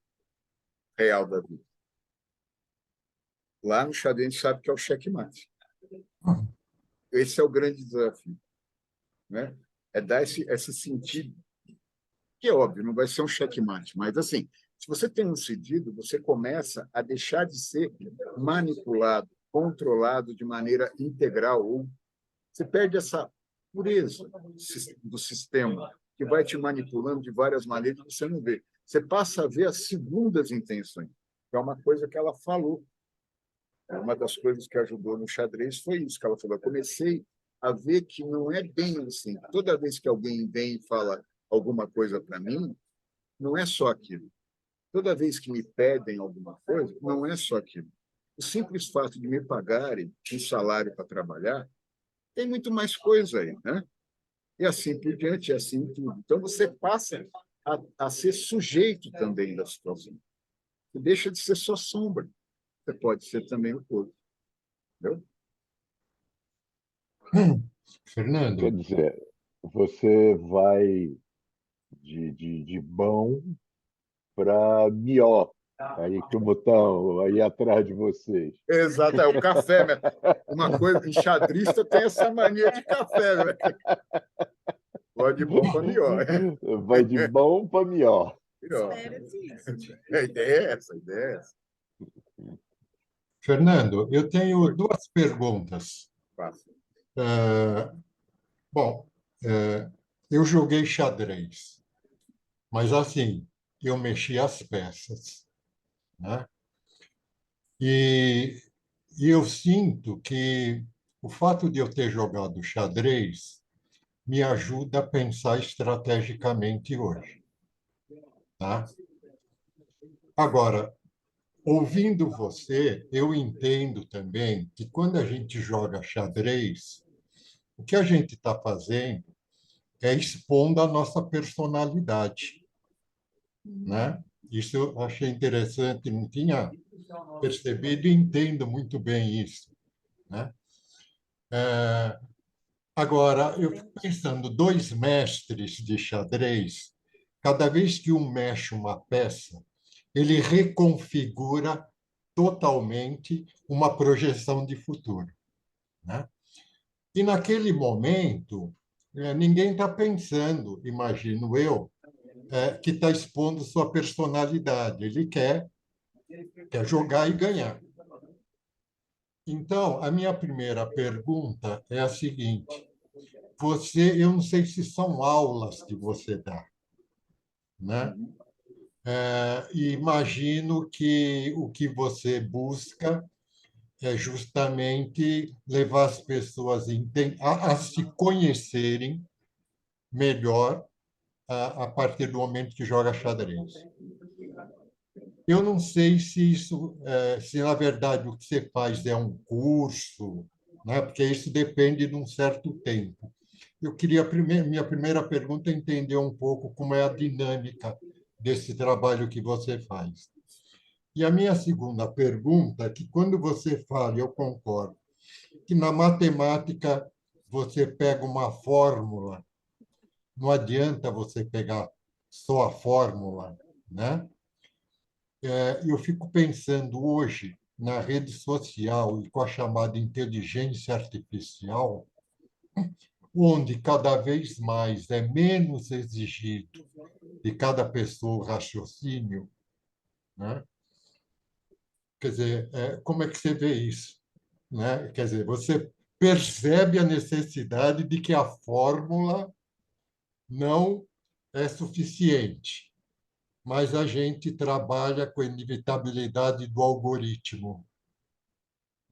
real da vida. Lá no xadrez a gente sabe que é o checkmate. Esse é o grande desafio, né? É dar esse sentido, que é óbvio, não vai ser um checkmate, mas assim, se você tem um sentido, você começa a deixar de ser manipulado, controlado de maneira integral, ou você perde essa pureza do sistema, que vai te manipulando de várias maneiras que você não vê. Você passa a ver as segundas intenções, que é uma coisa que ela falou. Uma das coisas que ajudou no xadrez foi isso que ela falou. Eu comecei a ver que não é bem assim. Toda vez que alguém vem e fala alguma coisa para mim, não é só aquilo. Toda vez que me pedem alguma coisa, não é só aquilo. O simples fato de me pagarem um salário para trabalhar, tem muito mais coisa aí, né? E assim por diante, e assim tudo. Então você passa a ser sujeito também da situação. Você deixa de ser só sombra. Você pode ser também o corpo. entendeu? Fernando, Quer dizer, você vai de bom para mió, aí como estão aí atrás de vocês. Exato, é o café, né? Uma coisa, enxadrista tem essa mania de café, né? Vai de bom para melhor. Vai de bom para mió. Melhor. Espero que isso. A ideia é essa, a ideia é essa. Fernando, eu tenho duas perguntas. Fácil. Bom, eu joguei xadrez, mas assim, eu mexi as peças, né? E, e eu sinto que o fato de eu ter jogado xadrez me ajuda a pensar estrategicamente hoje, tá? Agora, ouvindo você, eu entendo também que quando a gente joga xadrez, o que a gente está fazendo é expondo a nossa personalidade, né? Isso eu achei interessante, não tinha percebido e entendo muito bem isso, né? Agora, eu fico pensando, dois mestres de xadrez, cada vez que um mexe uma peça, ele reconfigura totalmente uma projeção de futuro, né? E naquele momento, ninguém está pensando, imagino eu, que está expondo sua personalidade. Ele quer jogar e ganhar. Então, a minha primeira pergunta é a seguinte: eu não sei se são aulas que você dá, né? Imagino que o que você busca é justamente levar as pessoas a se conhecerem melhor a partir do momento que joga xadrez. Eu não sei se isso, se na verdade o que você faz é um curso, né? Porque isso depende de um certo tempo. Eu queria, minha primeira pergunta é entender um pouco como é a dinâmica desse trabalho que você faz. E a minha segunda pergunta é que quando você fala, eu concordo, que na matemática você pega uma fórmula, não adianta você pegar só a fórmula, né? Eu fico pensando hoje na rede social e com a chamada inteligência artificial, onde cada vez mais é menos exigido de cada pessoa o raciocínio, né? Quer dizer, como é que você vê isso, né? Quer dizer, você percebe a necessidade de que a fórmula não é suficiente, mas a gente trabalha com a inevitabilidade do algoritmo,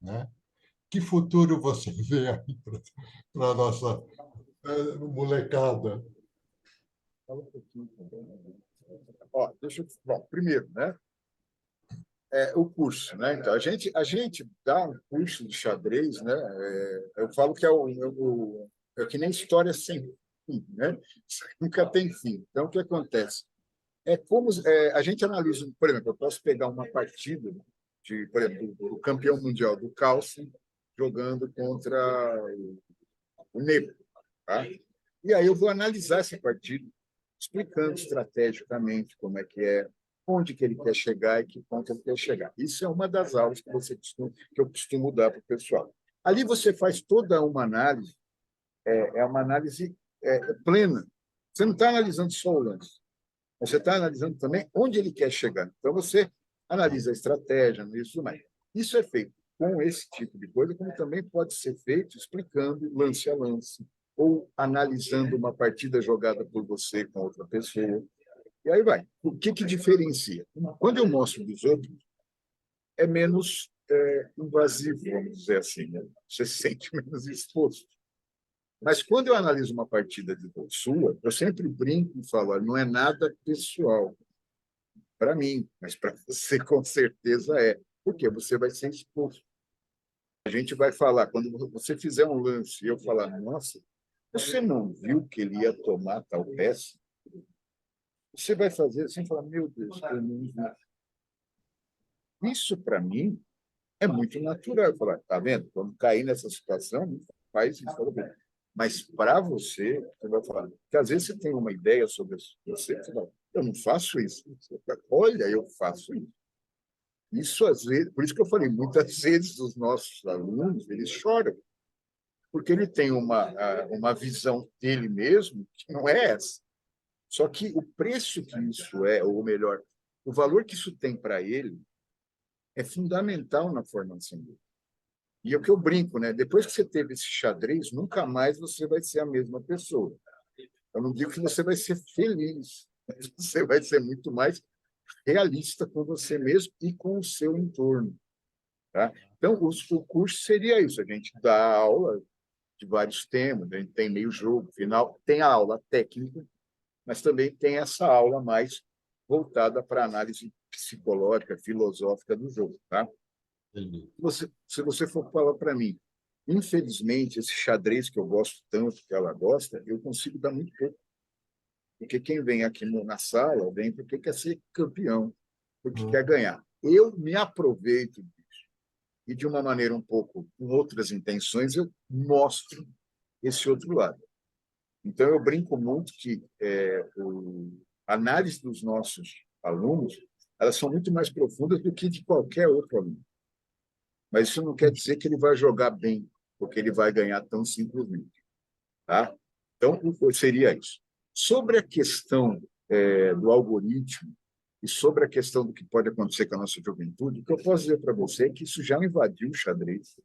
né? Que futuro você vê aí para a nossa molecada? Ó, bom, primeiro, né? O curso, né? Então, a gente dá um curso de xadrez, né? Eu falo que é que nem história sem fim, né? Nunca tem fim. Então, o que acontece? A gente analisa, por exemplo, eu posso pegar uma partida por exemplo, do campeão mundial do Carlsen jogando contra o Negro, tá? E aí eu vou analisar essa partida, explicando estrategicamente como é que é, onde que ele quer chegar e que ponto ele quer chegar. Isso é uma das aulas que que eu costumo dar para o pessoal. Ali você faz toda uma análise, é uma análise plena. Você não está analisando só o lance, você está analisando também onde ele quer chegar. Então você analisa a estratégia, isso mais. Isso é feito com esse tipo de coisa, como também pode ser feito explicando lance a lance, ou analisando uma partida jogada por você com outra pessoa. E aí vai. O que diferencia? Quando eu mostro dos outros, é menos invasivo, vamos dizer assim, né? Você se sente menos exposto. Mas quando eu analiso uma partida de sua, eu sempre brinco e falo, olha, não é nada pessoal para mim, mas para você com certeza é, porque você vai ser exposto. A gente vai falar, quando você fizer um lance e eu falar, nossa, você não viu que ele ia tomar tal peça? Você vai fazer assim, falar, meu Deus, eu não vi. Isso, para mim, é muito natural. Falar, tá vendo? Quando cair nessa situação, faz isso. Mas para você, você vai falar, porque às vezes você tem uma ideia sobre você, você fala, eu não faço isso. Você fala, olha, eu faço isso. Isso às vezes, por isso que eu falei, muitas vezes os nossos alunos, eles choram, porque ele tem uma visão dele mesmo que não é essa. Só que o preço que isso é, ou melhor, o valor que isso tem para ele é fundamental na formação dele. E é o que eu brinco, né? Depois que você teve esse xadrez, nunca mais você vai ser a mesma pessoa. Eu não digo que você vai ser feliz, mas você vai ser muito mais realista com você mesmo e com o seu entorno. Tá? Então, o curso seria isso: a gente dá aula de vários temas, a gente tem meio jogo, final, tem a aula técnica, mas também tem essa aula mais voltada para a análise psicológica, filosófica do jogo. Tá? Entendi. Se você for falar para mim, infelizmente, esse xadrez que eu gosto tanto, que ela gosta, eu consigo dar muito pouco. Porque quem vem aqui na sala vem porque quer ser campeão, porque quer ganhar. Eu me aproveito disso. E, de uma maneira um pouco com outras intenções, eu mostro esse outro lado. Então, eu brinco muito que a análise dos nossos alunos, elas são muito mais profundas do que de qualquer outro aluno. Mas isso não quer dizer que ele vai jogar bem, porque ele vai ganhar tão simplesmente. Tá? Então, seria isso. Sobre a questão do algoritmo e sobre a questão do que pode acontecer com a nossa juventude, o que eu posso dizer para você é que isso já invadiu o xadrez.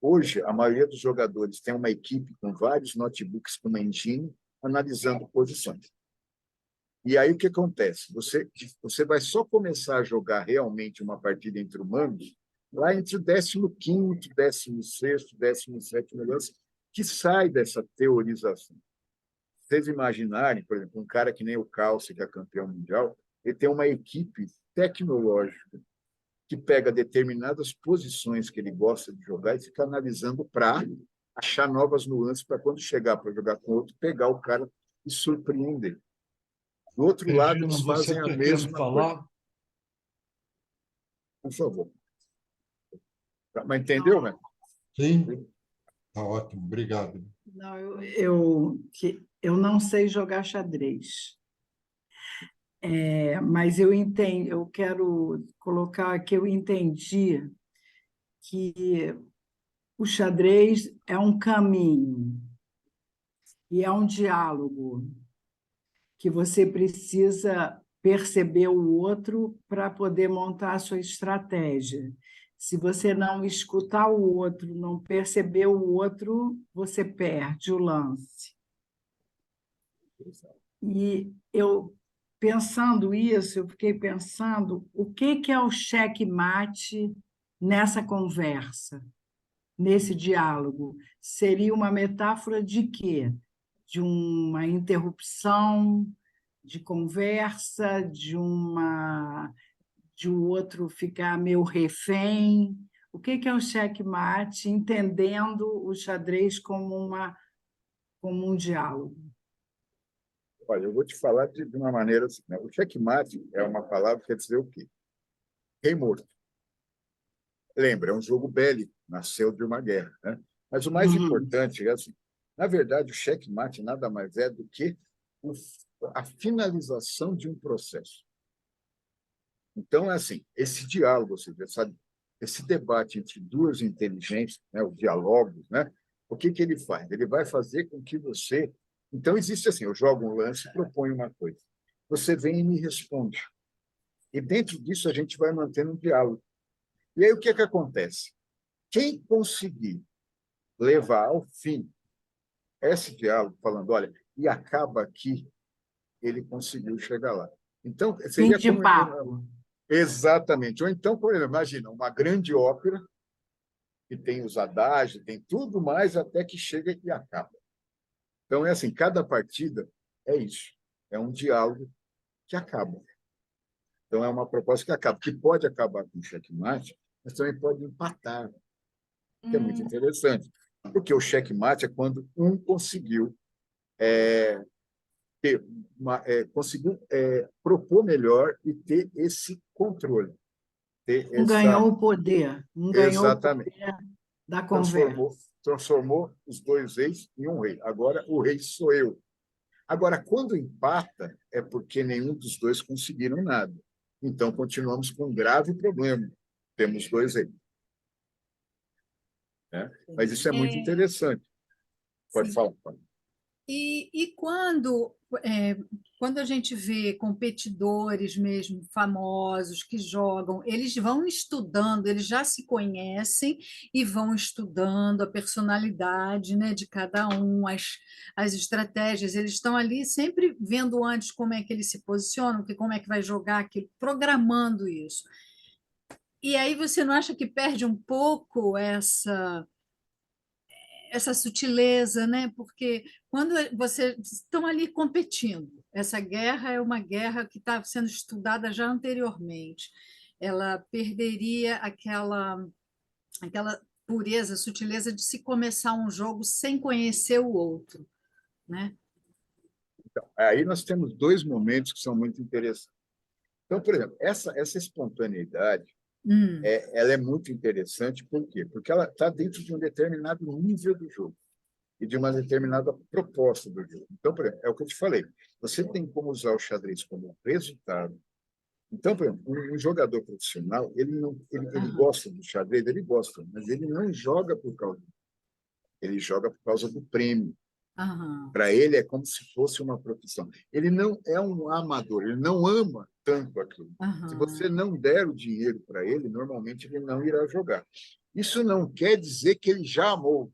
Hoje, a maioria dos jogadores tem uma equipe com vários notebooks com uma engine analisando posições. E aí o que acontece? Você vai só começar a jogar realmente uma partida entre humanos lá entre o 15º, 16º, 17º negócio, que sai dessa teorização. Vocês imaginarem, por exemplo, um cara que nem o Calce, que é campeão mundial, ele tem uma equipe tecnológica que pega determinadas posições que ele gosta de jogar e fica analisando para achar novas nuances para quando chegar para jogar com outro, pegar o cara e surpreender. Do outro lado, Regina, eles você fazem a pretende mesma falar? coisa. Por favor. Mas entendeu, né? Sim, tá ótimo, obrigado. Não, eu não sei jogar xadrez. Mas eu entendo, eu quero colocar que eu entendi que o xadrez é um caminho e é um diálogo que você precisa perceber o outro para poder montar a sua estratégia. Se você não escutar o outro, não perceber o outro, você perde o lance. E eu, pensando isso, eu fiquei pensando o que é o xeque-mate nessa conversa, nesse diálogo. Seria uma metáfora de quê? De uma interrupção de conversa, de o outro ficar meio refém. O que é o xeque-mate, entendendo o xadrez como um diálogo? Olha, eu vou te falar de uma maneira assim, né? O checkmate é uma palavra que quer dizer o quê? Rei morto. Lembra, é um jogo bélico, nasceu de uma guerra, né? Mas o mais importante é assim, na verdade, o checkmate nada mais é do que a finalização de um processo. Então, é assim, esse diálogo, ou seja, esse debate entre duas inteligências, né, os diálogos, né, o que ele faz? Ele vai fazer com que você... Então, existe assim, eu jogo um lance e proponho uma coisa. Você vem e me responde. E dentro disso a gente vai mantendo um diálogo. E aí o que acontece? Quem conseguir levar ao fim esse diálogo, falando, olha, e acaba aqui, ele conseguiu chegar lá. Então, Fim seria de como... papo. Exatamente. Ou então, por exemplo, imagina, uma grande ópera que tem os adágios, tem tudo mais, até que chega e acaba. Então, é assim, cada partida é isso. É um diálogo que acaba. Então, é uma proposta que acaba, que pode acabar com o checkmate, mas também pode empatar, que é muito interessante. Porque o checkmate é quando um conseguiu conseguiu propor melhor e ter esse controle. ter Um ganhou o poder, um ganhou o Exatamente. poder da conversa. Transformou os dois reis em um rei. Agora o rei sou eu. Agora, quando empata, é porque nenhum dos dois conseguiram nada. Então, continuamos com um grave problema. Temos dois reis. Né? Mas isso é muito interessante. Pode Sim. falar. E quando a gente vê competidores mesmo famosos que jogam, eles vão estudando, eles já se conhecem e vão estudando a personalidade, né, de cada um, as estratégias. Eles estão ali sempre vendo antes como é que eles se posicionam, como é que vai jogar, programando isso. E aí você não acha que perde um pouco essa sutileza, né? Porque quando vocês estão ali competindo, essa guerra é uma guerra que está sendo estudada já anteriormente. Ela perderia aquela pureza, sutileza de se começar um jogo sem conhecer o outro, né? Então, aí nós temos dois momentos que são muito interessantes. Então, por exemplo, essa espontaneidade, ela é muito interessante, por quê? Porque ela está dentro de um determinado nível do jogo e de uma determinada proposta do jogo. Então, por exemplo, é o que eu te falei, você tem como usar o xadrez como resultado. Então, por exemplo, um jogador profissional, ele gosta do xadrez, ele gosta, mas ele não joga por causa, ele joga por causa do prêmio. Para ele é como se fosse uma profissão. Ele não é um amador, ele não ama tanto aquilo. Se você não der o dinheiro para ele, normalmente ele não irá jogar. Isso não quer dizer que ele já amou,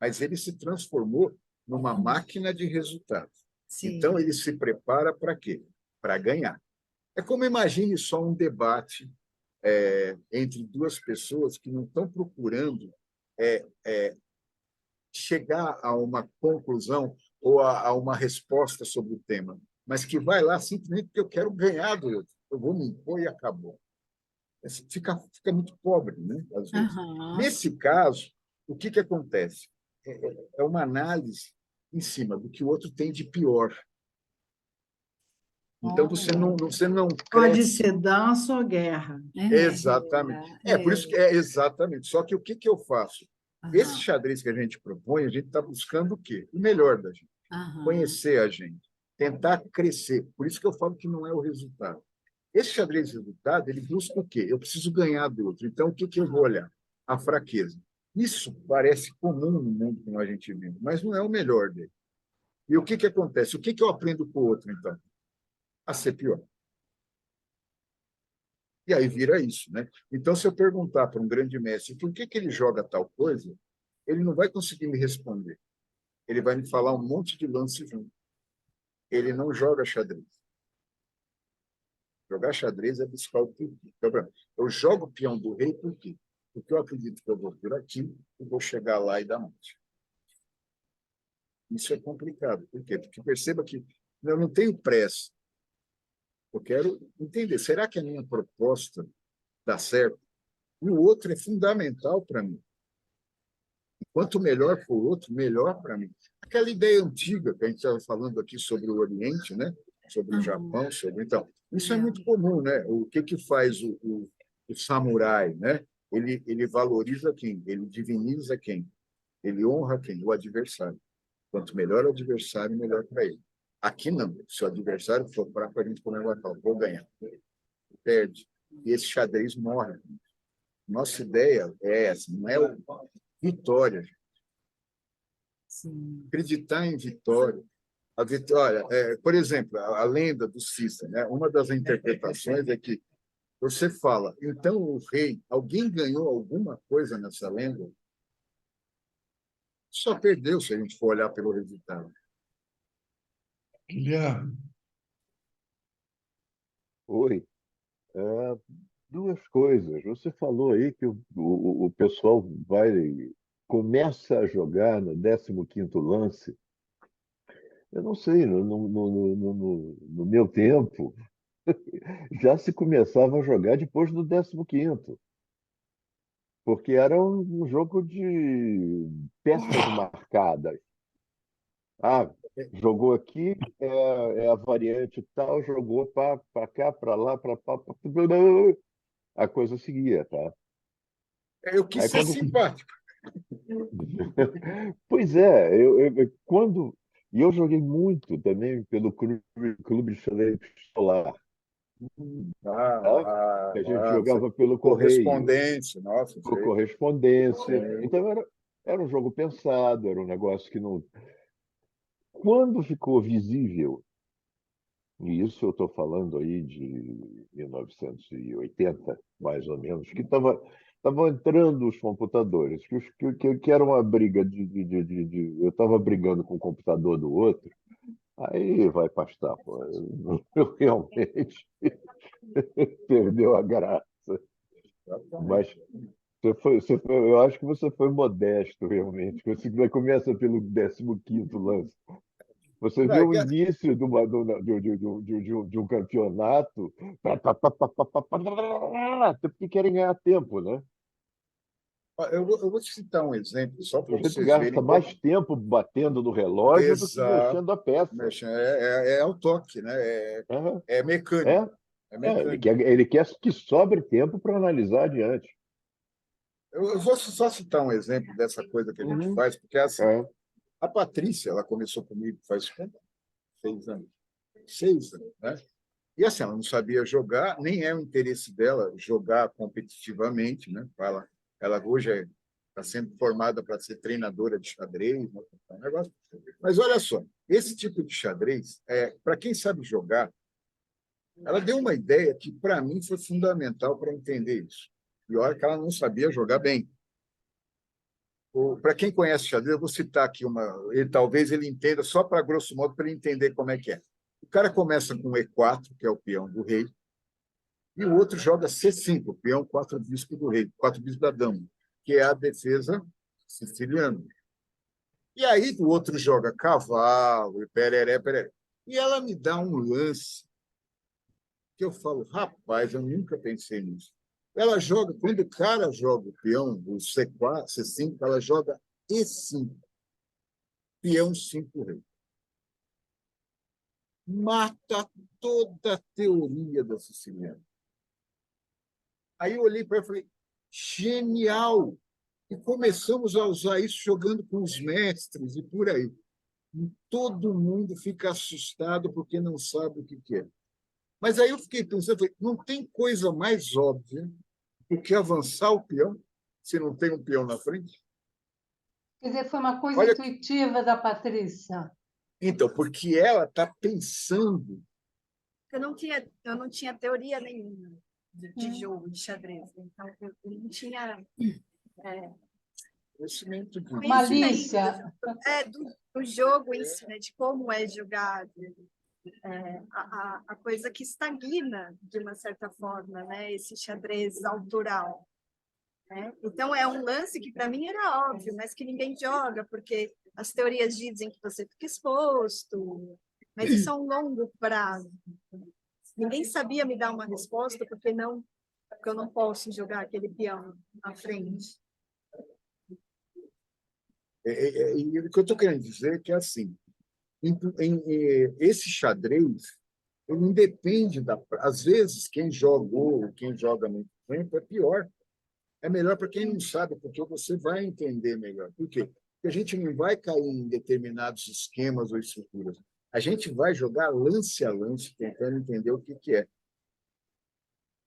mas ele se transformou numa máquina de resultados. Sim. Então ele se prepara para quê? Para ganhar. É como imagine só um debate entre duas pessoas que não estão procurando chegar a uma conclusão ou a uma resposta sobre o tema, mas que vai lá simplesmente porque eu quero ganhar do outro. Eu vou me impor e acabou. Fica muito pobre, né? Às vezes. Nesse caso, o que acontece? É uma análise em cima do que o outro tem de pior. Então, você não Pode cresce. ser dança ou guerra. Exatamente. Por isso que exatamente. Só que o que eu faço? Esse xadrez que a gente propõe, a gente está buscando o quê? O melhor da gente. Conhecer a gente. Tentar crescer. Por isso que eu falo que não é o resultado. Esse xadrez de resultado, ele busca o quê? Eu preciso ganhar do outro. Então, o que eu vou olhar? A fraqueza. Isso parece comum no mundo que a gente vive, mas não é o melhor dele. E o que acontece? O que eu aprendo com o outro, então? A ser pior. E aí vira isso, né? Então, se eu perguntar para um grande mestre por que ele joga tal coisa, ele não vai conseguir me responder. Ele vai me falar um monte de lance junto. Ele não joga xadrez. Jogar xadrez é buscar o porquê. Então, eu jogo o peão do rei por quê? Porque eu acredito que eu vou por aqui e vou chegar lá e dar morte. Isso é complicado. Por quê? Porque perceba que eu não tenho pressa. Eu quero entender, será que a minha proposta dá certo? E o outro é fundamental para mim. E quanto melhor for o outro, melhor para mim. Aquela ideia antiga que a gente estava falando aqui sobre o Oriente, né? Sobre o Japão, então, isso é muito comum, né? O que faz o samurai, né? Ele valoriza quem? Ele diviniza quem? Ele honra quem? O adversário. Quanto melhor o adversário, melhor para ele. Aqui não. Se o adversário for fraco, a gente comemorar, vou ganhar. Perde. E esse xadrez morre. Nossa ideia é essa, não é vitória. Sim. Acreditar em vitória. A vitória, por exemplo, a lenda do Cícero, né? Uma das interpretações é que você fala, então o rei, alguém ganhou alguma coisa nessa lenda? Só perdeu se a gente for olhar pelo resultado. Guilherme, Oi. Duas coisas. Você falou aí que o pessoal começa a jogar no 15º lance. Eu não sei, no meu tempo, já se começava a jogar depois do 15º, porque era um jogo de peças marcadas. Ah, jogou aqui, é a variante tal, jogou para cá, para lá, para a coisa seguia, tá? Eu quis Aí ser quando simpático. Pois é, quando e eu joguei muito também pelo clube de xadrez Pistolar, tá? Que a gente jogava pelo correio, Correspondência, nossa, por sei. correspondência. Sei. Então era um jogo pensado, era um negócio que não. Quando ficou visível, e isso eu estou falando aí de 1980, mais ou menos, que estavam entrando os computadores, que era uma briga eu estava brigando com o computador do outro, aí vai pastar, pô. Eu realmente perdeu a graça. Mas eu acho que você foi modesto, realmente. Você começa pelo 15º lance. Você vê o início de um campeonato, porque querem ganhar tempo, né? Eu vou te citar um exemplo, só A para gente vocês gasta verem como. mais tempo batendo no relógio do que Exato. mexendo a peça. É ao toque, né? Aham. É mecânico. É, É ele mecânico. quer que sobre tempo para analisar adiante. Eu vou só citar um exemplo dessa coisa que a gente Uhum. faz, porque assim, É. a Patrícia, ela começou comigo faz quanto? 6 anos. 6 anos, né? E assim, ela não sabia jogar, nem é o interesse dela jogar competitivamente, né? Ela hoje está sendo formada para ser treinadora de xadrez, né? É um negócio. Mas olha só, esse tipo de xadrez, para quem sabe jogar, ela deu uma ideia que para mim foi fundamental para entender isso. E olha que ela não sabia jogar bem. Para quem conhece xadrez, eu vou citar aqui talvez ele entenda, só para grosso modo, para ele entender como é que é. O cara começa com E4, que é o peão do rei, e o outro joga C5, peão 4 bispo do rei, 4 bispo da dama, que é a defesa siciliana. E aí o outro joga cavalo, e pereré, pereré. E ela me dá um lance que eu falo, rapaz, eu nunca pensei nisso. Ela joga, quando o cara joga o peão, o C4, C5, ela joga E5, peão 5 rei. Mata toda a teoria da siciliana. Aí eu olhei para ela e falei, genial! E começamos a usar isso jogando com os mestres e por aí. E todo mundo fica assustado porque não sabe o que é. Mas aí eu fiquei pensando, não tem coisa mais óbvia do que avançar o peão, se não tem um peão na frente? Quer dizer, foi uma coisa Olha, intuitiva da Patrícia. então, porque ela está pensando. Eu não tinha teoria nenhuma de jogo, de xadrez. Então, eu não tinha Conhecimento de Malícia. do jogo em si, né, de como é jogado. A coisa que estagna, de uma certa forma, né, esse xadrez autoral. Né? Então, é um lance que, para mim, era óbvio, mas que ninguém joga, porque as teorias dizem que você fica exposto, mas isso é um longo prazo. Ninguém sabia me dar uma resposta, porque eu não posso jogar aquele peão à frente. E o que eu estou querendo dizer é que, assim, esse xadrez, ele independe da. Às vezes, quem jogou, quem joga muito tempo, é pior. É melhor para quem não sabe, porque você vai entender melhor. Por quê? Porque a gente não vai cair em determinados esquemas ou estruturas. A gente vai jogar lance a lance, tentando entender o que é.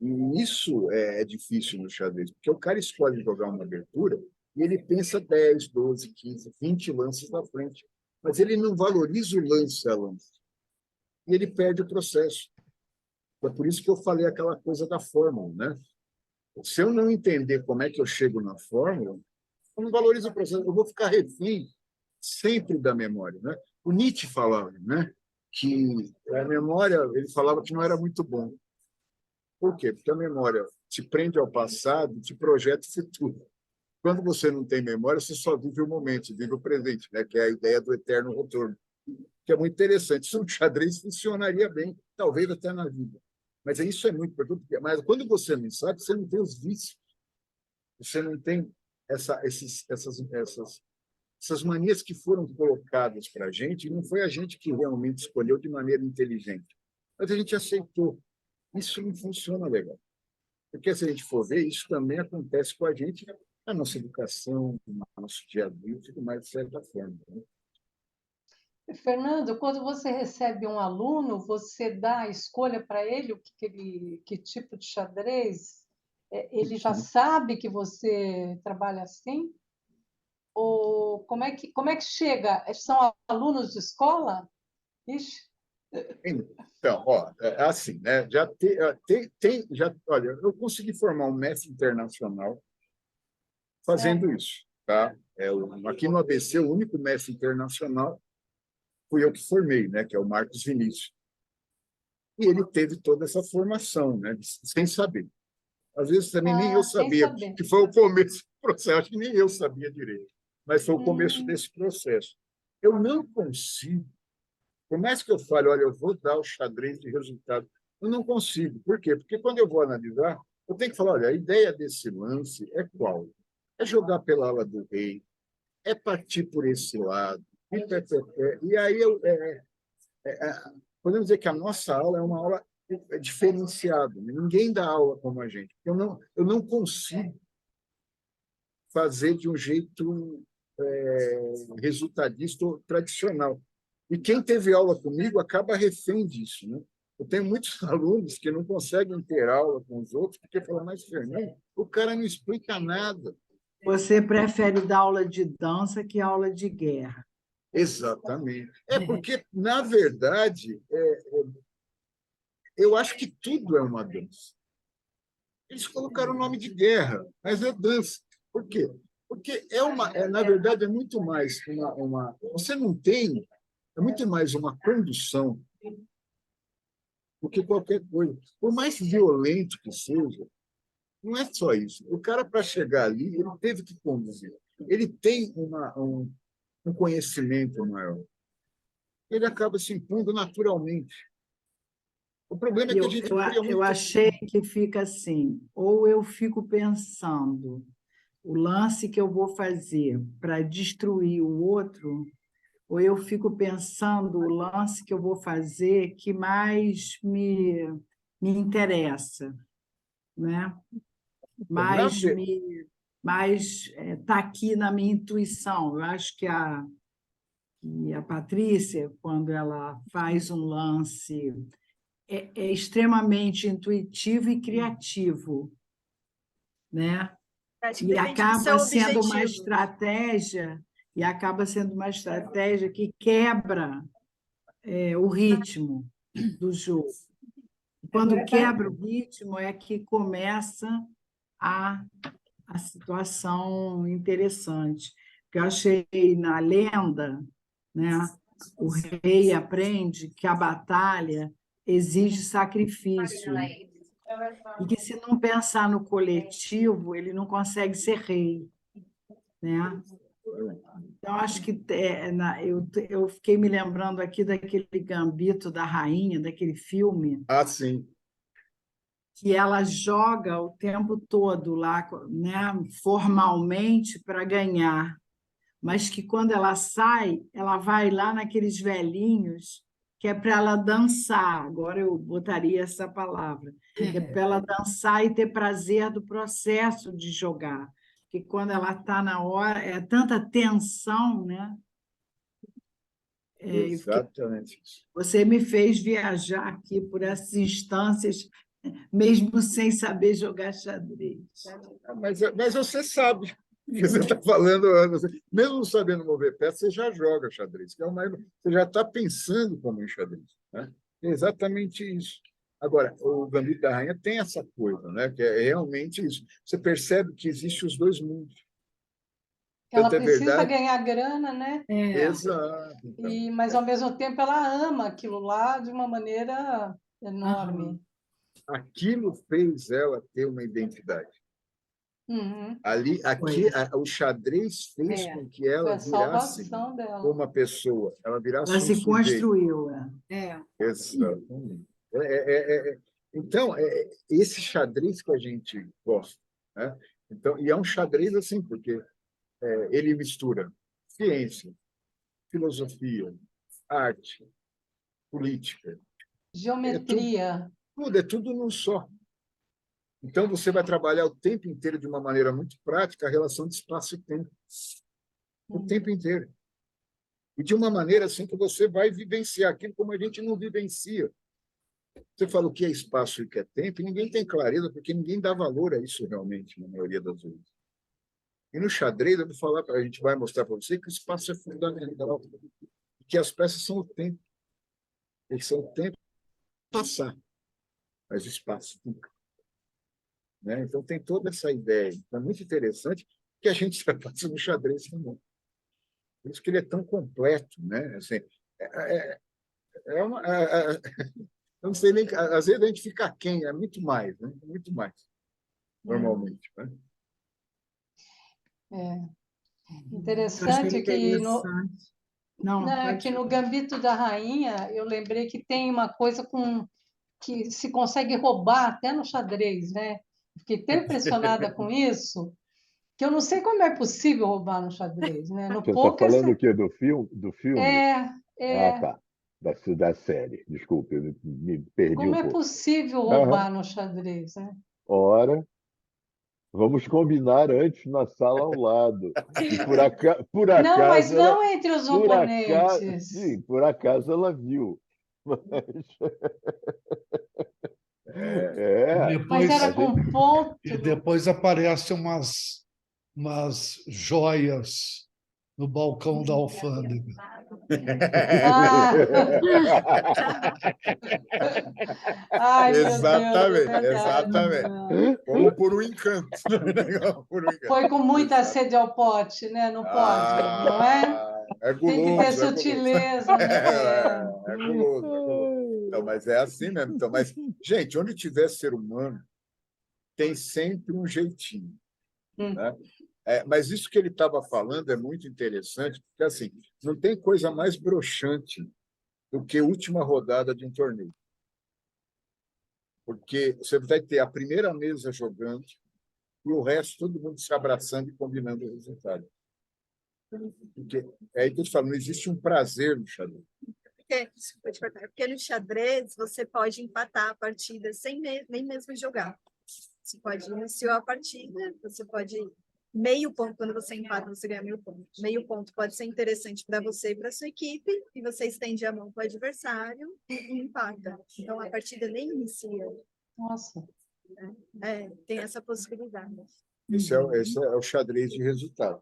E isso é difícil no xadrez, porque o cara escolhe jogar uma abertura e ele pensa 10, 12, 15, 20 lances na frente. Mas ele não valoriza o lance a lance. E ele perde o processo. É por isso que eu falei aquela coisa da fórmula, né? Se eu não entender como é que eu chego na fórmula, eu não valorizo o processo, eu vou ficar refém sempre da memória, né? O Nietzsche falava, né, que a memória, ele falava que não era muito bom. Por quê? Porque a memória te prende ao passado, te projeta o futuro. Quando você não tem memória, você só vive o momento, vive o presente, né, que é a ideia do eterno retorno, que é muito interessante. Isso no xadrez funcionaria bem, talvez até na vida. Mas isso é muito importante. Mas quando você não sabe, você não tem os vícios. Você não tem essas manias que foram colocadas para a gente, e não foi a gente que realmente escolheu de maneira inteligente. Mas a gente aceitou. Isso não funciona legal. Porque, se a gente for ver, isso também acontece com a gente na nossa educação, no nosso dia a dia, e tudo mais, de certa forma. Né? Fernando, quando você recebe um aluno, você dá a escolha para ele, que tipo de xadrez? Ele já sabe que você trabalha assim? Ou como é que chega? São alunos de escola? Ixi, Então, ó, é assim, né? Olha, eu consegui formar um mestre internacional fazendo sério? isso, tá? Aqui no ABC, o único mestre internacional fui eu que formei, né? Que é o Marcos Vinícius. E ele teve toda essa formação, né? Sem saber. Às vezes também nem eu Ah, sem sabia, saber. que foi o começo do processo, acho que nem eu sabia direito, mas foi o começo Hum, desse processo. Eu não consigo, por mais que eu fale, olha, eu vou dar o xadrez de resultado, eu não consigo. Por quê? Porque quando eu vou analisar, eu tenho que falar, olha, a ideia desse lance é qual? É jogar pela ala do rei, é partir por esse lado, e aí podemos dizer que a nossa aula é uma aula diferenciada. Ninguém dá aula como a gente. Eu não consigo fazer de um jeito resultadista ou tradicional. E quem teve aula comigo acaba refém disso. Né? Eu tenho muitos alunos que não conseguem ter aula com os outros porque falam, mas, Fernando, o cara não explica nada. Você prefere dar aula de dança que aula de guerra. Exatamente. É porque, na verdade, eu acho que tudo é uma dança. Eles colocaram o nome de guerra, mas é dança. Por quê? Porque na verdade, é muito mais você não tem, é muito mais uma condução do que qualquer coisa. Por mais violento que seja, não é só isso. O cara, para chegar ali, ele teve que conduzir. Ele tem um conhecimento maior. Ele acaba se impondo naturalmente. O problema é que a Eu, gente eu, cria eu muito. achei que fica assim, ou eu fico pensando o lance que eu vou fazer para destruir o outro, ou eu fico pensando o lance que eu vou fazer que mais me interessa, né? Na, mais ve- me mais está aqui na minha intuição. Eu acho que a Patrícia, quando ela faz um lance, é extremamente intuitivo e criativo, né? Acho que E depende do seu acaba sendo uma objetivo. estratégia que quebra o ritmo do jogo. Quando quebra o ritmo é que começa a, a situação interessante. Porque eu achei na lenda, né, o rei aprende que a batalha exige sacrifício e que, se não pensar no coletivo, ele não consegue ser rei, né? Então, acho que eu fiquei me lembrando aqui daquele Gambito da Rainha, daquele filme, sim. que ela joga o tempo todo lá, né, formalmente para ganhar, mas que quando ela sai, ela vai lá naqueles velhinhos, que é para ela dançar. Agora eu botaria essa palavra, que é para ela dançar e ter prazer do processo de jogar. Porque quando ela está na hora, é tanta tensão, né? Exatamente isso. Você me fez viajar aqui por essas instâncias, mesmo sem saber jogar xadrez. Mas você sabe o que você está falando. Mesmo não sabendo mover peça, você já joga xadrez. Você já está pensando como em xadrez. Né? É exatamente isso. Agora, o Gambito da Rainha tem essa coisa, né? Que é realmente isso. Você percebe que existem os dois mundos. ela Tanto é precisa verdade. ganhar grana, né? Exato. Mas, ao mesmo tempo, ela ama aquilo lá de uma maneira Aham. enorme. Aquilo fez ela ter uma identidade. Uhum. O xadrez fez com que Foi ela a virasse salvação dela. uma pessoa, ela Ela virasse um se sujeito. construiu. Né? Exatamente. Então, esse xadrez que a gente gosta. Né? Então, e é um xadrez assim, porque ele mistura ciência, filosofia, arte, política. É Geometria. tudo num só. Então, você vai trabalhar o tempo inteiro de uma maneira muito prática a relação de espaço e tempo. O tempo inteiro. E de uma maneira assim que você vai vivenciar aquilo como a gente não vivencia. Você fala o que é espaço e o que é tempo, e ninguém tem clareza, porque ninguém dá valor a isso realmente, na maioria das vezes. E no xadrez, eu vou falar, a gente vai mostrar para você que o espaço é fundamental, que as peças são o tempo. Eles são o tempo de passar, mas o espaço nunca. Né? Então, tem toda essa ideia. Então, é muito interessante que a gente trabalha no xadrez também. Por isso que ele é tão completo. Né? Assim, eu não sei nem... Às vezes a gente fica aquém, é muito mais, né? Muito mais, normalmente. Né? Eu achei Interessante que interessante. Não, pode no falar. Gambito da Rainha, eu lembrei que tem uma coisa que se consegue roubar até no xadrez, né? Fiquei tão impressionada com isso, que eu não sei como é possível roubar no xadrez, né? No Você está poker, falando o quê? Do filme? Do filme? é, Ah, é, tá. Da série. Desculpe, eu me perdi como um é pouco. possível Aham. roubar no xadrez, né? Ora, vamos combinar antes na sala ao lado. E por Não, mas acaso ela, não entre os por acaso, oponentes. sim, por acaso ela viu. Mas, E Mas a era depois, gente, com ponto. e depois aparecem umas joias no balcão da alfândega. Ah! Ai, meu Deus, é Exatamente, verdade. exatamente. Como por um encanto. Por um encanto. Foi com muita Exato. sede ao pote, né? Não pode, não é? É Tem que ter guloso, é guloso. sutileza, né? É guloso, é guloso. Então, mas é assim mesmo. Então, mas, gente, onde tiver ser humano, tem sempre um jeitinho. Hum. Né? Mas isso que ele estava falando é muito interessante, porque assim, não tem coisa mais broxante do que a última rodada de um torneio. Porque você vai ter a primeira mesa jogando e o resto todo mundo se abraçando e combinando o resultado. Porque, é aí que eu te falo, não existe um prazer no xadrez. Porque no xadrez você pode empatar a partida sem nem mesmo jogar. Você pode iniciar a partida, você pode... Meio ponto, quando você empata, você ganha meio ponto. Meio ponto pode ser interessante para você e para sua equipe, e você estende a mão para o adversário e empata. Então, a partida nem inicia. Nossa. Tem essa possibilidade. Esse é o xadrez de resultado.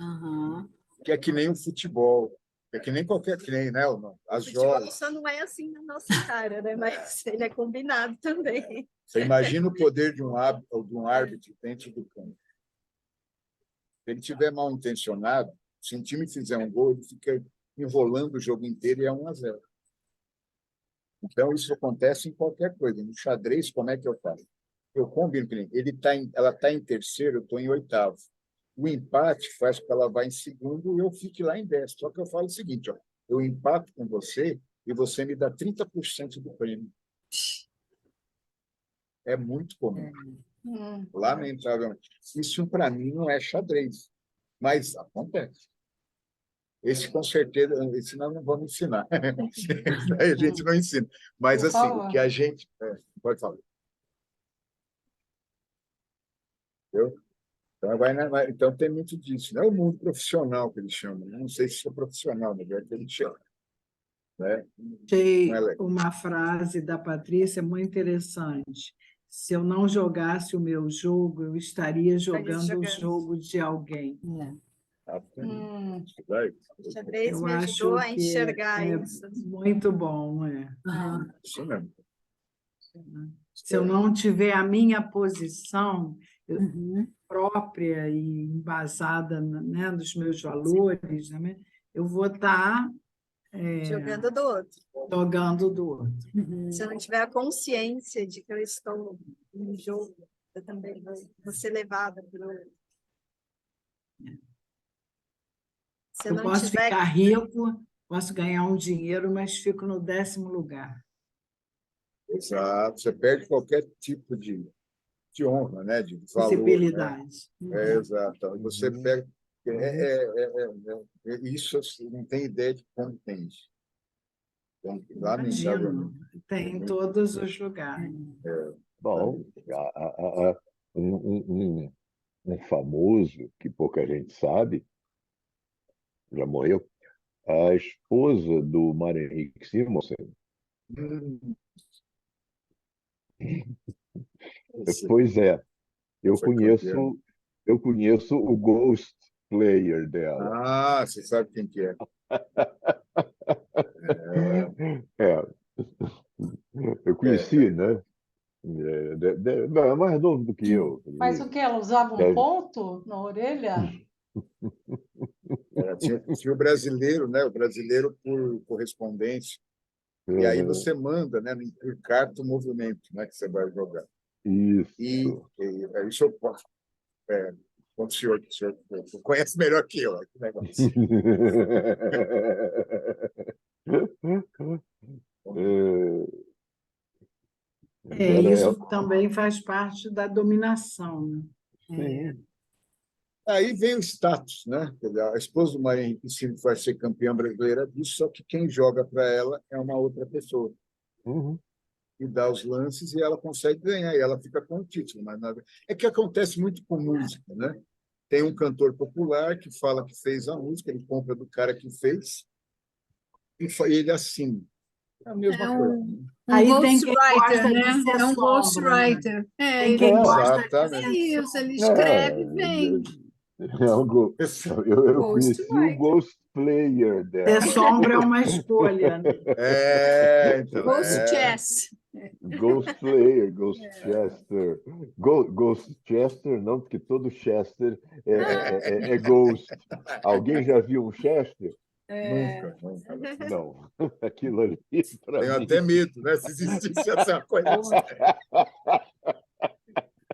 Aham. Que é que nem o futebol, que é que nem qualquer, que nem, né? As O futebol joias. só não é assim na nossa cara, né? Mas ele é combinado também. Você imagina o poder de um árbitro dentro do campo. Se ele estiver mal intencionado, se um time fizer um gol, ele fica enrolando o jogo inteiro e é 1-0. Então, isso acontece em qualquer coisa. No xadrez, como é que eu faço? Eu combino com ele. Ela está em terceiro, eu estou em oitavo. O empate faz com que ela vá em segundo e eu fique lá em 10. Só que eu falo o seguinte, ó, eu empato com você e você me dá 30% do prêmio. É muito comum. Lamentavelmente. Isso, para mim, não é xadrez, mas acontece. Esse, com certeza, esse nós não vamos ensinar. A gente não ensina. Mas, Por assim, o favor. que a gente... pode falar. Entendeu? Então, tem muito disso. Não é o mundo profissional que eles chamam. Não sei se é profissional, mas é que eles chamam. Né? Achei Não é legal. uma frase da Patrícia muito interessante. Se eu não jogasse o meu jogo, eu estaria jogando o jogo de alguém. O xadrez Eu me ajudou acho a que enxergar é isso. muito bom. Aham. Isso mesmo. Se eu não tiver a minha posição Uhum. própria e embasada, né, nos meus valores, né, eu vou estar Jogando do outro. jogando do outro. Uhum. Se eu não tiver a consciência de que eu estou no jogo, eu também vou ser levada para o outro. Se eu Eu não posso tiver... ficar rico, posso ganhar um dinheiro, mas fico no 10º lugar. Exato. Você perde qualquer tipo de honra, né? De valor. Possibilidade. Né? Exato. Então, você pega... isso assim, não tem ideia de como tem isso. Então, Imagino. lamentavelmente. Tem em todos os lugares. Bom, um famoso que pouca gente sabe, já morreu, a esposa do Mário Henrique Simonsen. Hum, Pois é, eu foi campeão. conheço, eu conheço o Ghost Player dela. Ah, você sabe quem que é. É, eu conheci, né? Não, é mais novo do que eu. Mas o que? Ela usava um Deve- ponto na orelha? Tinha o brasileiro, né? O brasileiro por correspondência. E aí você manda, né? Por carta o movimento, né? Que você vai jogar. E, Isso. isso eu posso. O senhor conhece melhor que eu, que negócio. Isso Agora, também faz parte da dominação, né? sim. Aí vem o status, né? Quer dizer, a esposa do Marinho Piscina vai ser campeã brasileira disso, só que quem joga para ela é uma outra pessoa. Uhum. E dá os lances e ela consegue ganhar, e ela fica com o título. Mas nada. É que acontece muito com música, né? Tem um cantor popular que fala que fez a música, ele compra do cara que fez e ele assina. É a mesma É coisa. um Aí tem quem ghostwriter, gosta de né? ser É um sombra, né? ghostwriter. É, Tem ele quem gosta. gosta de É ser Exatamente. isso, ele escreve bem. É, eu conheci o Ghostwriter. Ghost Player Ser dela. sombra é uma escolha, né? Então, Ghost chess. Ghost Player, Ghost Chester. Ghost Chester, não, porque todo Chester é Ghost. Alguém já viu um Chester? nunca, nunca. Não. Aquilo ali, para Tenho mim. até medo, né? Se existisse essa coisa,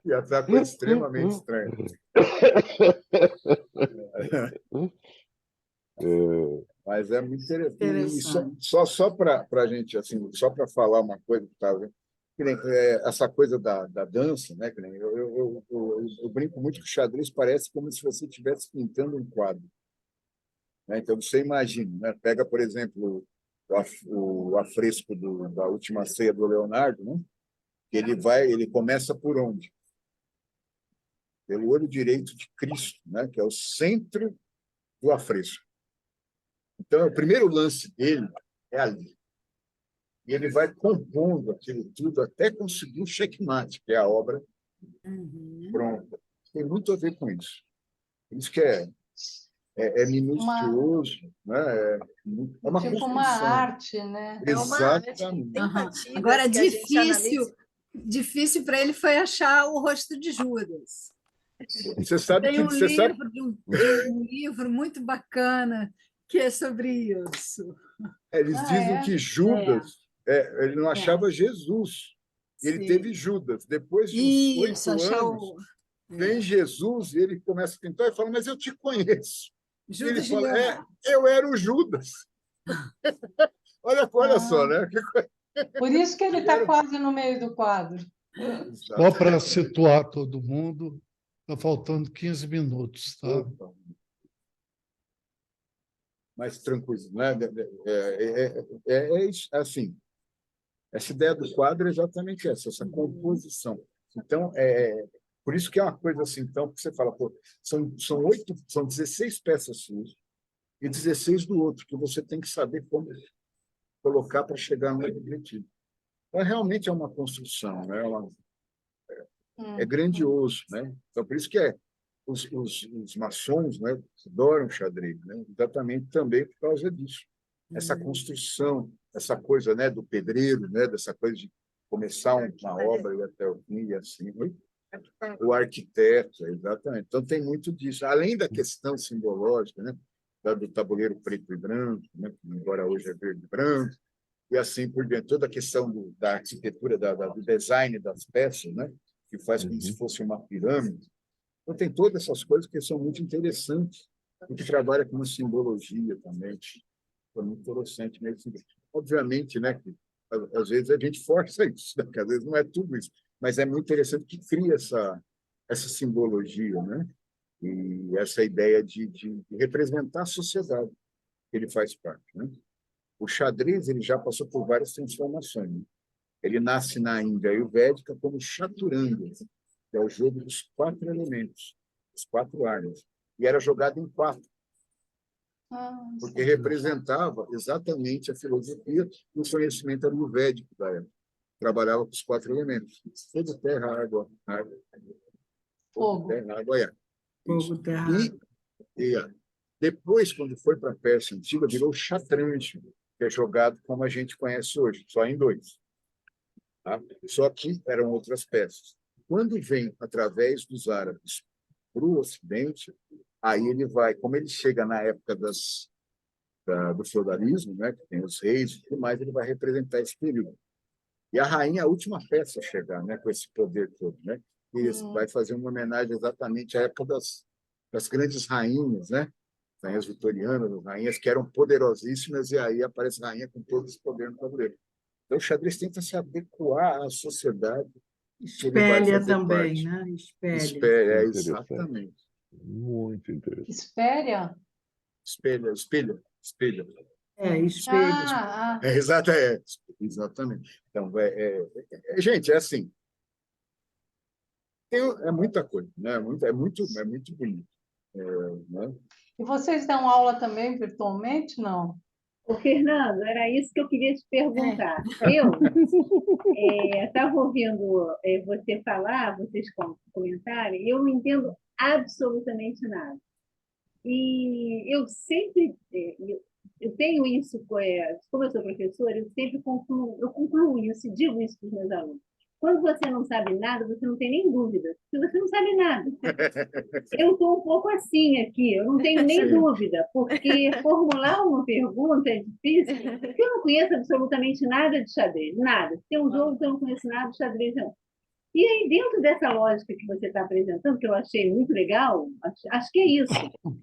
ia ser uma coisa extremamente estranha. Mas é muito interessante. E Interessante. só para a gente, assim, só para falar uma coisa que tá, que nem, essa coisa da dança, né? Que nem, eu brinco muito que o xadrez parece como se você estivesse pintando um quadro. Né? Então, você imagina, né? Pega, por exemplo, o afresco da Última Ceia do Leonardo, né? Ele começa por onde? Pelo olho direito de Cristo, né? Que é o centro do afresco. Então, o primeiro lance dele é ali. E ele vai compondo aquilo tudo até conseguir o checkmate, que é a obra pronta. Tem muito a ver com isso. Por isso que é minucioso, né? É uma Tipo uma construção. arte, né? É uma arte, Exatamente. tentativas Agora, que a gente analisa. difícil para ele foi achar o rosto de Judas. Você sabe Tem que um você sabe, livro de um livro muito bacana que é sobre isso. eles Ah, dizem é? que Judas, ele não achava Jesus. Ele Sim. teve Judas. Depois de uns Isso, 8 achar anos, o vem Jesus e ele começa a pintar e fala, mas eu te conheço. E ele Judas de fala, Leonardo. eu era o Judas. Olha só, Ah, né? por isso que ele Ele está era... quase no meio do quadro. Só para situar todo mundo, está faltando 15 minutos, tá? Opa. Mais tranquilo, né? Isso, assim, essa ideia do quadro é exatamente essa composição. Então, por isso que é uma coisa assim, então, que você fala, pô, são 16 peças suas e 16 do outro, que você tem que saber como colocar para chegar no objetivo. Então, realmente é uma construção, né? É grandioso, né? Então, por isso que os maçons, né, adoram xadrez, né? Exatamente também por causa disso. Essa construção, essa coisa, né, do pedreiro, né, dessa coisa de começar uma obra e até o fim e assim. O arquiteto, exatamente. Então tem muito disso. Além da questão simbológica, né, do tabuleiro preto e branco, né, que embora hoje é verde e branco, e assim por diante. Toda a questão da arquitetura, do design das peças, né, que faz como se fosse uma pirâmide. Então, tem todas essas coisas que são muito interessantes e que trabalha com uma simbologia também. Foi muito interessante mesmo. Obviamente, né, que às vezes a gente força isso, né, que às vezes não é tudo isso, mas é muito interessante que cria essa simbologia, né, e essa ideia de representar a sociedade que ele faz parte. Né? O xadrez ele já passou por várias transformações. Né? Ele nasce na Índia Ayurvédica como chaturanga, que é o jogo dos 4 elementos, os 4 armas. E era jogado em 4, porque representava exatamente a filosofia e o conhecimento ayurvédico da época. Trabalhava com os 4 elementos: fogo, terra, água, Fogo. terra, água e ar. Fogo, terra. E depois, quando foi para a Pérsia Antiga, virou Shatranj, que é jogado como a gente conhece hoje, só em 2. Tá? Só que eram outras peças. Quando vem através dos árabes para o Ocidente, aí ele vai, como ele chega na época do feudalismo, né, que tem os reis e tudo mais, ele vai representar esse período. E a rainha é a última peça a chegar, né, com esse poder todo, né? E vai fazer uma homenagem exatamente à época das grandes rainhas, né? Rainhas vitorianas, rainhas que eram poderosíssimas, e aí aparece a rainha com todo esse poder no tabuleiro. Então, o xadrez tenta se adequar à sociedade que ele vai Espelha fazer também, parte. né? Espelha. Espelha, Interessante. exatamente. Muito interessante. Espéria? Espelha. Espelho. Exatamente. Então, gente, é assim. É muita coisa, né? É muito bonito. Né? E vocês dão aula também virtualmente, não? Ô, Fernando, era isso que eu queria te perguntar. Eu estava ouvindo você falar, vocês comentarem, e eu não entendo absolutamente nada. E eu sempre, eu tenho isso, como eu sou professora, eu sempre concluo isso, e digo isso para os meus alunos. Quando você não sabe nada, você não tem nem dúvida, porque você não sabe nada. Eu estou um pouco assim aqui, eu não tenho nem dúvida, porque formular uma pergunta é difícil, porque eu não conheço absolutamente nada de xadrez, nada. Se tem um jogo que eu não conheço nada de xadrez, não. E aí, dentro dessa lógica que você está apresentando, que eu achei muito legal, acho que é isso.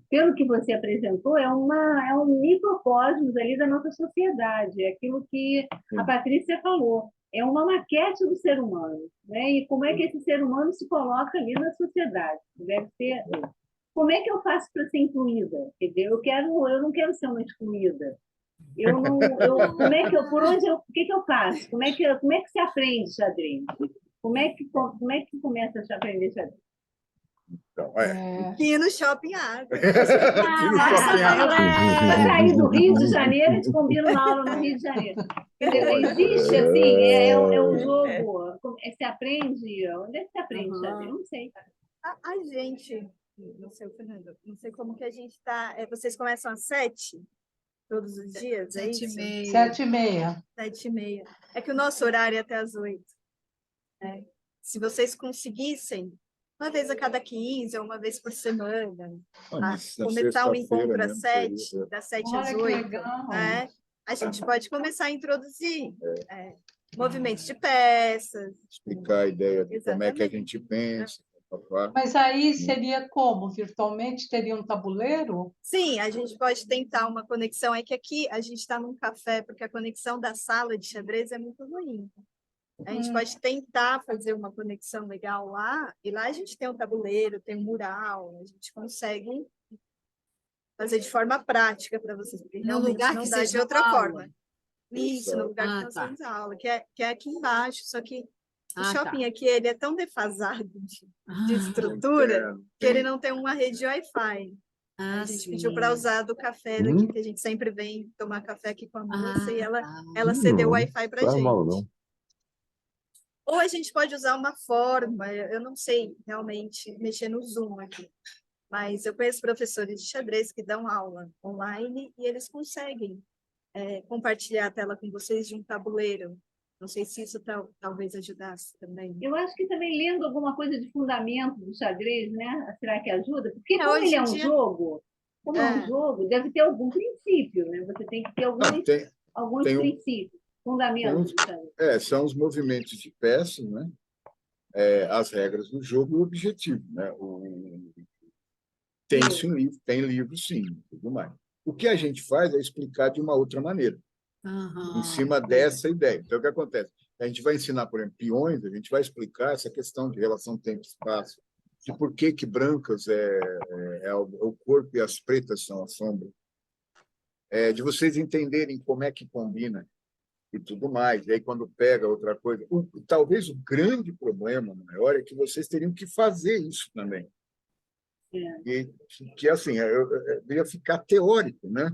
Pelo que você apresentou, é um microcosmos ali da nossa sociedade, é aquilo que a Patrícia falou. É uma maquete do ser humano, né? E como é que esse ser humano se coloca ali na sociedade? Deve ser. Como é que eu faço para ser incluída? Entendeu? Eu não quero ser uma excluída. O que eu faço? Como é que se aprende xadrez? Como é que começa a aprender xadrez? Então, E no Shopping Água. Para sair do Rio de Janeiro, a gente combina uma aula no Rio de Janeiro. Existe, assim, é um jogo, se aprende, onde é que se aprende xadrez? Eu não sei. A gente, não sei, Fernando, não sei como que a gente está. Vocês começam às 7 todos os dias, é isso? 7h30. 7h30. É que o nosso horário é até às 8. Né? Se vocês conseguissem, uma vez a cada 15, ou uma vez por semana, começar um encontro às 7, das 7 às 8, né? A gente pode começar a introduzir movimentos de peças. Explicar a ideia de como é que a gente pensa. Mas aí seria como? Virtualmente teria um tabuleiro? Sim, a gente pode tentar uma conexão. É que aqui a gente está num café, porque a conexão da sala de xadrez é muito ruim. A gente pode tentar fazer uma conexão legal lá, e lá a gente tem um tabuleiro, tem um mural, a gente consegue fazer de forma prática para vocês, porque realmente não dá de outra forma. Isso, no lugar que nós temos a aula, que é aqui embaixo, só que o shopping aqui ele é tão defasado de estrutura que ele não tem uma rede Wi-Fi. A gente pediu para usar do café daqui, que a gente sempre vem tomar café aqui com a moça, e ela cedeu o Wi-Fi para a gente. Não. Ou a gente pode usar uma forma, eu não sei realmente mexer no Zoom aqui, mas eu conheço professores de xadrez que dão aula online e eles conseguem compartilhar a tela com vocês de um tabuleiro. Não sei se isso talvez ajudasse também. Eu acho que também lendo alguma coisa de fundamento do xadrez, né? Será que ajuda? Porque como ele é um jogo, deve ter algum princípio, né? Você tem que ter alguns princípios. Fundamentos. São os movimentos de peças, né? As regras do jogo e o objetivo, né? Tem livro, sim, tudo mais. O que a gente faz é explicar de uma outra maneira, em cima dessa ideia. Então, o que acontece? A gente vai ensinar, por exemplo, peões, a gente vai explicar essa questão de relação tempo-espaço, de por que brancas é o corpo e as pretas são a sombra, de vocês entenderem como é que combina e tudo mais. E aí, quando pega outra coisa... Talvez o grande problema maior é que vocês teriam que fazer isso também. E que, assim, eu ia ficar teórico, né?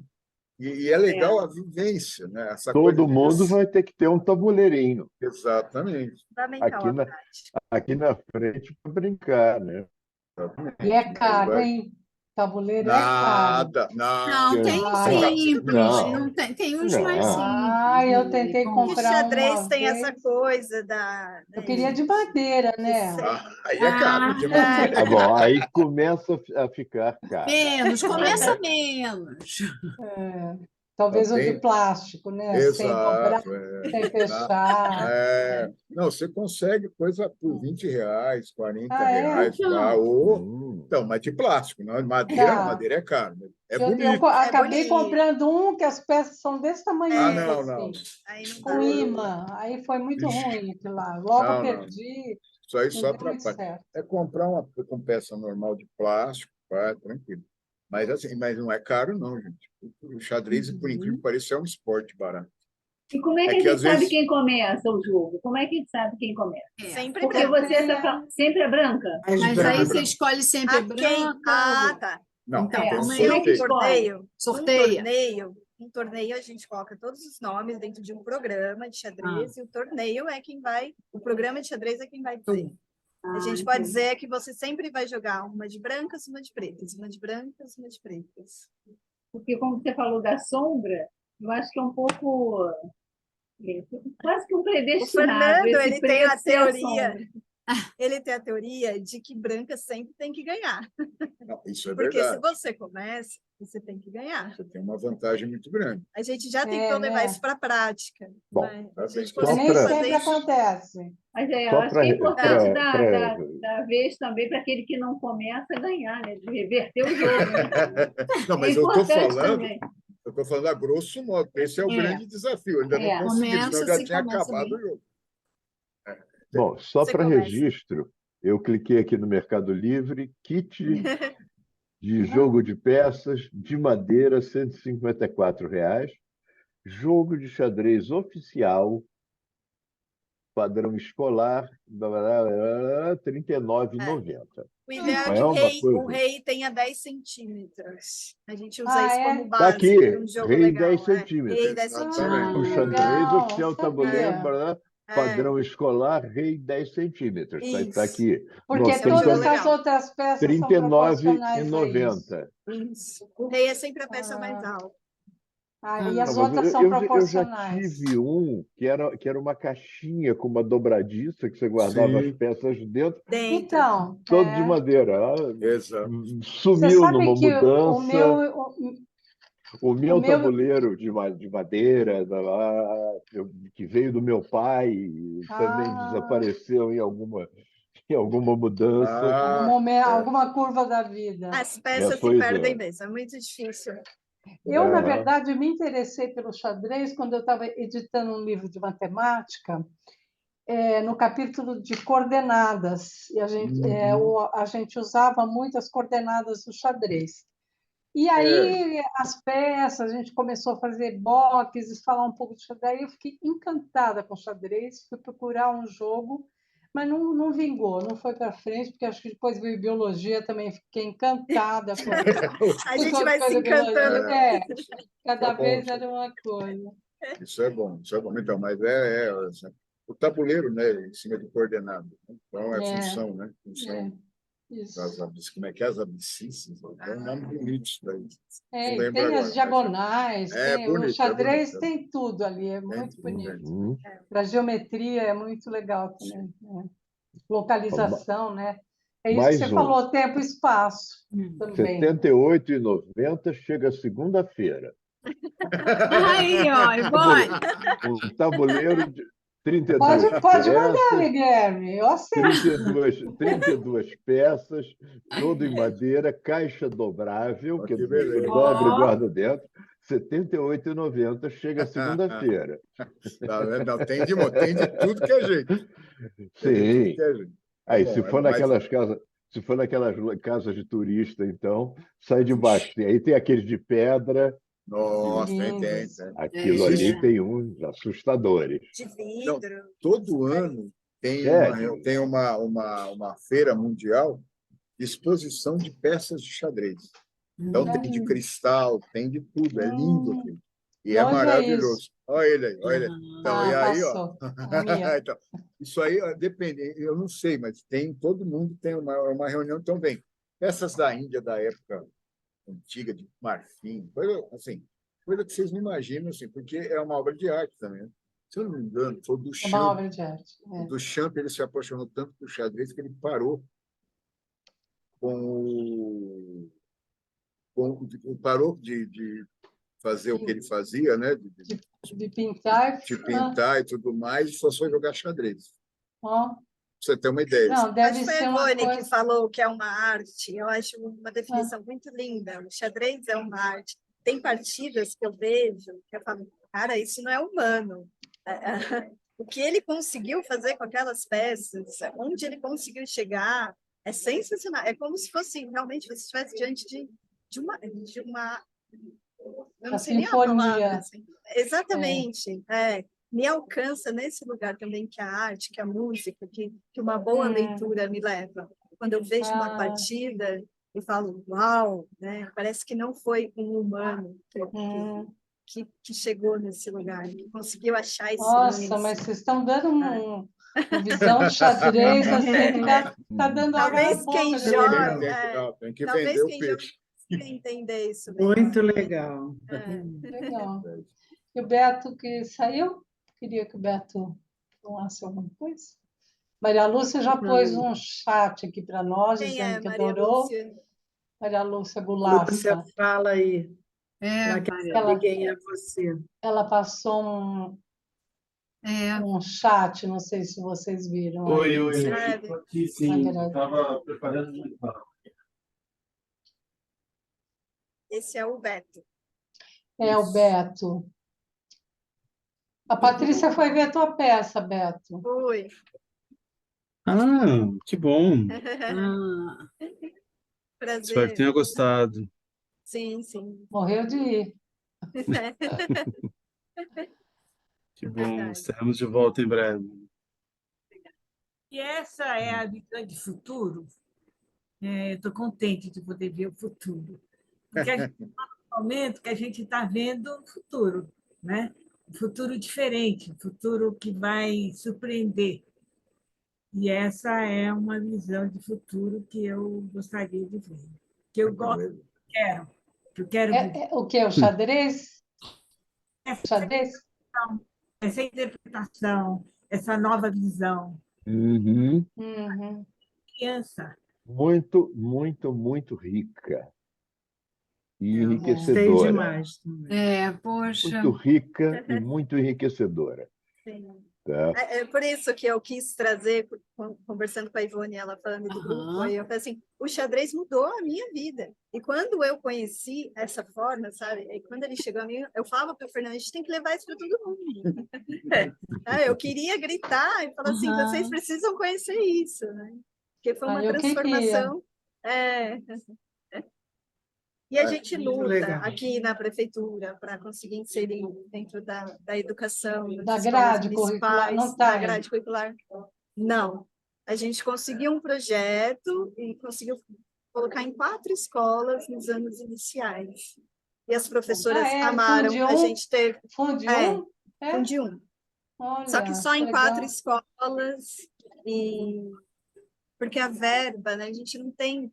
E é legal a vivência, né? Essa coisa Todo de mundo você... vai ter que ter um tabuleirinho Exatamente. Fundamental aqui a na, prática. aqui na frente para brincar, né? E é caro, hein? Tabuleiro é caro. Nada, Não, nada. tem Ah, simples, Não, não tem, tem os mais não. eu tentei simples. E o comprar xadrez uma tem essa vez. coisa Eu queria de madeira, de né? ser- Aí é caro, de Ai, Tá bom, aí começa a ficar caro. Menos, começa menos. Talvez o de tem... plástico, né? Sem dobrar, Exato. sem fechar. Não, você consegue coisa por R$ 20, R$ 40. Ah, é? Então, mas de plástico, não, madeira, Tá. madeira é caro. Né? É Eu bonito. acabei bonito. comprando um que as peças são desse tamanho, Não. assim, aí não com dá. imã. Aí foi muito Ixi, ruim aquilo lá. Logo não. perdi, Isso aí não só deu muito atrapalha. certo. É comprar uma com peça normal de plástico, tranquilo. Mas, assim, mas não é caro, não, gente. O xadrez, por incrível que pareça, é um esporte barato. E como é que É a que, gente às sabe vezes... quem começa o jogo? Como é que a gente sabe quem começa? Sempre Porque branco. você está falando sempre é branca? As Mas aí brancas. você escolhe sempre branca. Tá. Não, Então, tem um como Como é que sorteio. sorteia. Um torneio a gente coloca todos os nomes dentro de um programa de xadrez e o torneio é quem vai, o programa de xadrez é quem vai dizer. A gente pode dizer que você sempre vai jogar uma de brancas, uma de pretas, uma de brancas, uma de pretas. Porque, como você falou da sombra, eu acho que é um pouco... quase que um O predestinado. Fernando, Esse preto ser a sombra. ele tem a teoria de que branca sempre tem que ganhar. Não, isso é Porque se verdade. você começa, você tem que ganhar. Você tem uma vantagem muito grande. A gente já tentou levar isso para a prática. Bom, Mas a gente só Mas conseguiu nem pra- fazer sempre isso. acontece. Mas eu Só acho que é importante para da vez também para aquele que não começa a ganhar, né? De reverter o jogo. Né? Não, mas É eu estou importante falando, também. a grosso modo. Esse é o grande desafio. Eu ainda não consegui, senão já tinha acabado o jogo. Bom, só Você para começa. registro, eu cliquei aqui no Mercado Livre, kit de jogo de peças de madeira, R$ 154. Jogo de xadrez oficial, padrão escolar, R$ 39,90. O ideal é Não que é uma o coisa. rei tenha 10 centímetros. A gente usa Ah, isso é? como Tá base aqui, para um jogo rei legal. 10 centímetros. Rei 10 Exatamente. O centímetros. xadrez legal, oficial sabia. tabuleiro, padrão escolar, rei 10 centímetros. Está Isso. aqui. Porque Esse é um jogo todas as legal. outras peças R$ são proporcionais a isso. 39,90. Isso. O rei é sempre a peça mais alta. E as Não, mas outras são eu já proporcionais. tive um que era uma caixinha com uma dobradiça que você guardava as Sim. peças dentro, Dentro. Então, todo de madeira. Exato. você Sumiu sabe numa que o mudança. meu, O meu meu tabuleiro de madeira, que veio do meu pai, também desapareceu em alguma mudança. algum momento, alguma curva da vida. As peças se Pois perdem é. mesmo. É muito difícil. Eu, na Aham. verdade, me interessei pelo xadrez quando eu estava editando um livro de matemática, no capítulo de coordenadas. E a gente usava muito as coordenadas do xadrez. E aí, as peças, a gente começou a fazer boxes, falar um pouco de xadrez. Eu fiquei encantada com xadrez, fui procurar um jogo, mas não vingou, não foi para frente, porque acho que depois veio biologia, também fiquei encantada com A gente as vai se coisas de biologia. encantando. Cada Tá bom, vez tá era uma coisa. Isso é bom, isso é bom. Então, mas assim, o tabuleiro, né, em cima de coordenada. Então, é função, né? Função Isso. das abscissas. Como é que é as abscissas? É um nome bonito isso daí. Não lembro Tem agora, as mas diagonais, é o bonito, xadrez bonito. tem tudo ali, é muito bonito. Uhum. Para geometria é muito legal também. Localização, né? É isso que Mais você um. falou, tempo e espaço também. R$ 78,90 chega segunda-feira. Aí, ó, vai. Um tabuleiro de 32 Pode mandar, peças, Guilherme. Eu aceito. 32 peças, todo em madeira, caixa dobrável, Oh, que que você beleza. dobra e guarda dentro. R$ 78,90 chega segunda-feira. Tá vendo? Não, tem de tudo que é jeito. Tem de tudo Sim. que é jeito. Aí, bom, se for mas- se for naquelas casas de turista, então, sai de baixo. Aí tem aqueles de pedra, Nossa, tem, Lindos. tem. Aquilo ali tem uns assustadores. De vidro. Todo ano tem É. tem uma feira mundial de exposição de peças de xadrez. Então tem de cristal, tem de tudo, é lindo aquilo. E é Onde é maravilhoso. isso? Olha ele aí, olha ele. Então, e aí, ó. Passou. A minha. Então, isso aí ó, depende, eu não sei, mas tem, todo mundo tem uma reunião, então vem. Peças da Índia da época antiga, de marfim, coisa assim, coisa que vocês não imaginam, assim, porque é uma obra de arte também. Né? Se eu não me engano, foi o É uma Duchamp. obra de arte. O Duchamp, ele se apaixonou tanto por xadrez que ele parou parou de fazer o que ele fazia, né? De pintar. De pintar e tudo mais, e só foi jogar xadrez. Ó. Pra você ter uma ideia. Não, deve Acho que foi ser a uma Ivone coisa... que falou que é uma arte. Eu acho uma definição muito linda. O xadrez é uma arte. Tem partidas que eu vejo que eu falo, cara, isso não é humano. O que ele conseguiu fazer com aquelas peças, onde ele conseguiu chegar, é sensacional. É como se fosse realmente você estivesse diante de uma eu não sei nem a palavra, assim. Exatamente. Me alcança nesse lugar também que a arte, que a música, que uma boa leitura me leva. Quando eu vejo uma partida, eu falo, uau, né? Parece que não foi um humano que chegou nesse lugar, que conseguiu achar esse Nossa, mas vocês estão dando uma visão de xadrez assim que tá dando água na talvez boca. quem né? joga, Tem que talvez vender o quem peixe. joga entender isso mesmo. Muito legal. Legal. E o Beto que saiu? Queria que o Beto falasse alguma coisa. Maria Lúcia já pôs um chat aqui para nós, Quem dizendo é que Maria adorou. Lúcia? Maria Lúcia Gulassa. Lúcia, fala aí. Ela quer saber quem é você. Ela passou um chat, não sei se vocês viram. Oi, aí. oi, estou aqui sim. Estava preparando um pão. Esse é o Beto. É o Beto. A Patrícia foi ver a tua peça, Beto. Oi. Ah, que bom. Prazer. Espero que tenha gostado. Sim, sim. Morreu de ir. Que bom, estaremos de volta em breve. E essa é a visão de futuro. Estou contente de poder ver o futuro. Porque a gente está no momento que a gente está vendo o futuro, né? Um futuro diferente, um futuro que vai surpreender. E essa é uma visão de futuro que eu gostaria de ver. Que eu gosto, que eu quero ver. O que? O xadrez? Essa interpretação, essa nova visão. Criança. Muito, muito, muito rica e Gostei enriquecedora. demais. Poxa. Muito rica e muito enriquecedora. Sim. Tá? É por isso que eu quis trazer, conversando com a Ivone, ela falando do grupo, aí eu falei assim, o xadrez mudou a minha vida. E quando eu conheci essa forma, sabe? E quando ele chegou a mim, eu falava para o Fernando, a gente tem que levar isso para todo mundo. Eu queria gritar e falar assim, vocês precisam conhecer isso, né? Porque foi uma transformação. E a gente luta aqui na prefeitura para conseguir inserir dentro da educação, da grade curricular, não está. Da grade curricular. Não. A gente conseguiu um projeto e conseguiu colocar em 4 escolas nos anos iniciais. E as professoras amaram. A gente teve. Fundi 1? Fundi 1. Só que só em 4 escolas. Porque a verba, né, a gente não tem.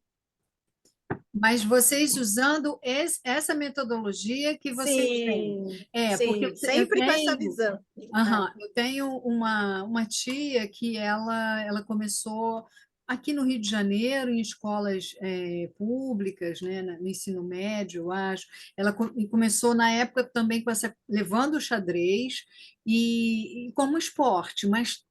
Mas vocês usando essa metodologia que vocês têm. Sim, porque sempre com essa visão. Eu tenho uma tia que ela começou aqui no Rio de Janeiro, em escolas públicas, né, no ensino médio, eu acho. Ela começou na época também levando o xadrez e como esporte, mas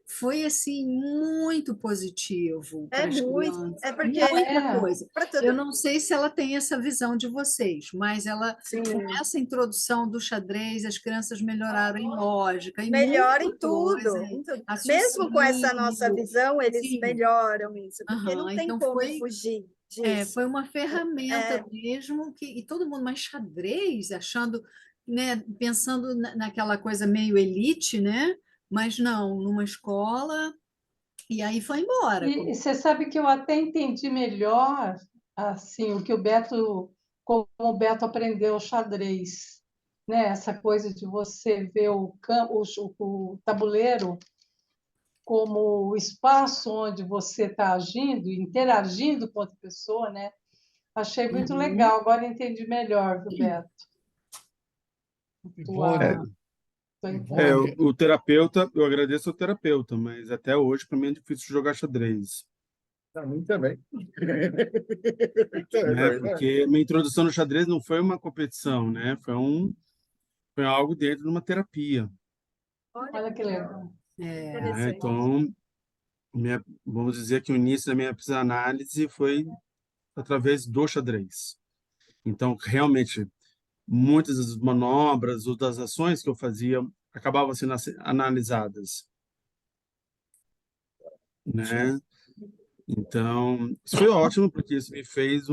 foi assim muito positivo para as muito, crianças, porque muita coisa. para tudo. Eu não sei se ela tem essa visão de vocês, mas ela, Sim. com essa introdução do xadrez, as crianças melhoraram em lógica, em Melhora em muita tudo, coisa, em tudo. raciocínio. Mesmo com essa nossa visão, eles Sim. melhoram isso, porque não tem Então como fugir disso. foi uma ferramenta mesmo e todo mundo, mas xadrez, achando, né, pensando naquela coisa meio elite, né? Mas não, numa escola, e aí foi embora. E você sabe que eu até entendi melhor assim o que como o Beto aprendeu xadrez, né? Essa coisa de você ver o tabuleiro como o espaço onde você está agindo, interagindo com outra pessoa, né? Achei muito legal. Agora entendi melhor, viu, Beto? O terapeuta, eu agradeço ao terapeuta, mas até hoje, para mim, é difícil jogar xadrez. Para mim também. Né? Porque minha introdução no xadrez não foi uma competição, né? Foi algo dentro de uma terapia. Olha que legal. Né? Então, vamos dizer que o início da minha psicanálise foi através do xadrez. Então, realmente, muitas das manobras ou das ações que eu fazia acabavam sendo analisadas, né? Então, isso foi ótimo, porque isso me fez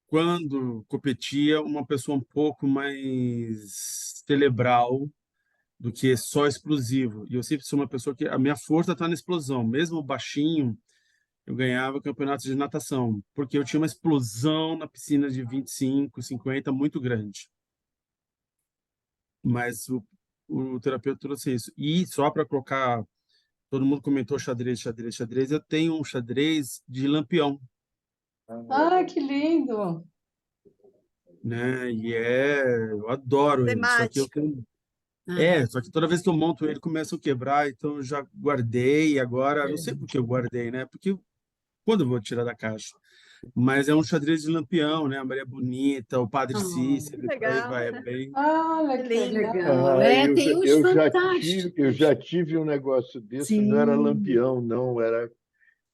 quando competia, uma pessoa um pouco mais cerebral do que só explosivo. E eu sempre sou uma pessoa que a minha força está na explosão. Mesmo baixinho, eu ganhava campeonatos de natação, porque eu tinha uma explosão na piscina de 25, 50, muito grande. Mas o terapeuta trouxe isso. E só para colocar, todo mundo comentou xadrez, xadrez, xadrez, eu tenho um xadrez de lampião. Ah, que lindo! Né? Eu adoro ele, só que eu tenho... só que toda vez que eu monto ele, começa a quebrar, então eu já guardei, agora, não sei por que eu guardei, né? Porque quando eu vou tirar da caixa? Mas é um xadrez de lampião, né? A Maria Bonita, o Padre Cícero, por aí vai, é bem... Olha que legal. Tem uns fantásticos. Eu já tive um negócio desse, não era lampião, não,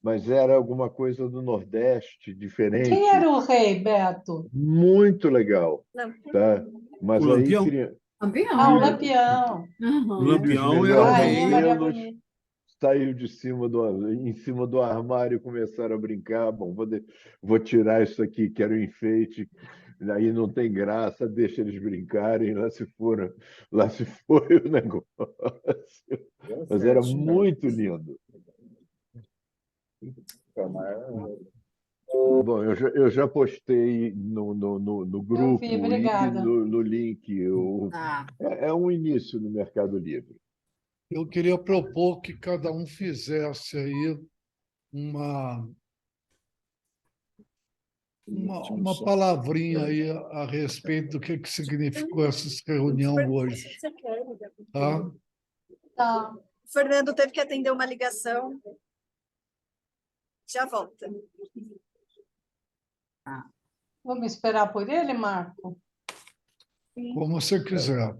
mas era alguma coisa do Nordeste, diferente. Quem era o rei, Beto? Muito legal, tá? Mas O aí lampião? Ah, o Lampião. O lampião era o rei. Maria Bonita. Saiu em cima do armário, começaram a brincar. Bom, vou tirar isso aqui, que era o enfeite. Aí não tem graça, deixa eles brincarem. Lá se foi o negócio. Mas era muito lindo. Bom, eu já postei no grupo Eu vi, obrigada. e no link. É um início no Mercado Livre. Eu queria propor que cada um fizesse aí uma palavrinha aí a respeito do que significou essa reunião hoje. Tá? Tá. O Fernando teve que atender uma ligação. Já volta. Vamos esperar por ele, Marco? Como você quiser.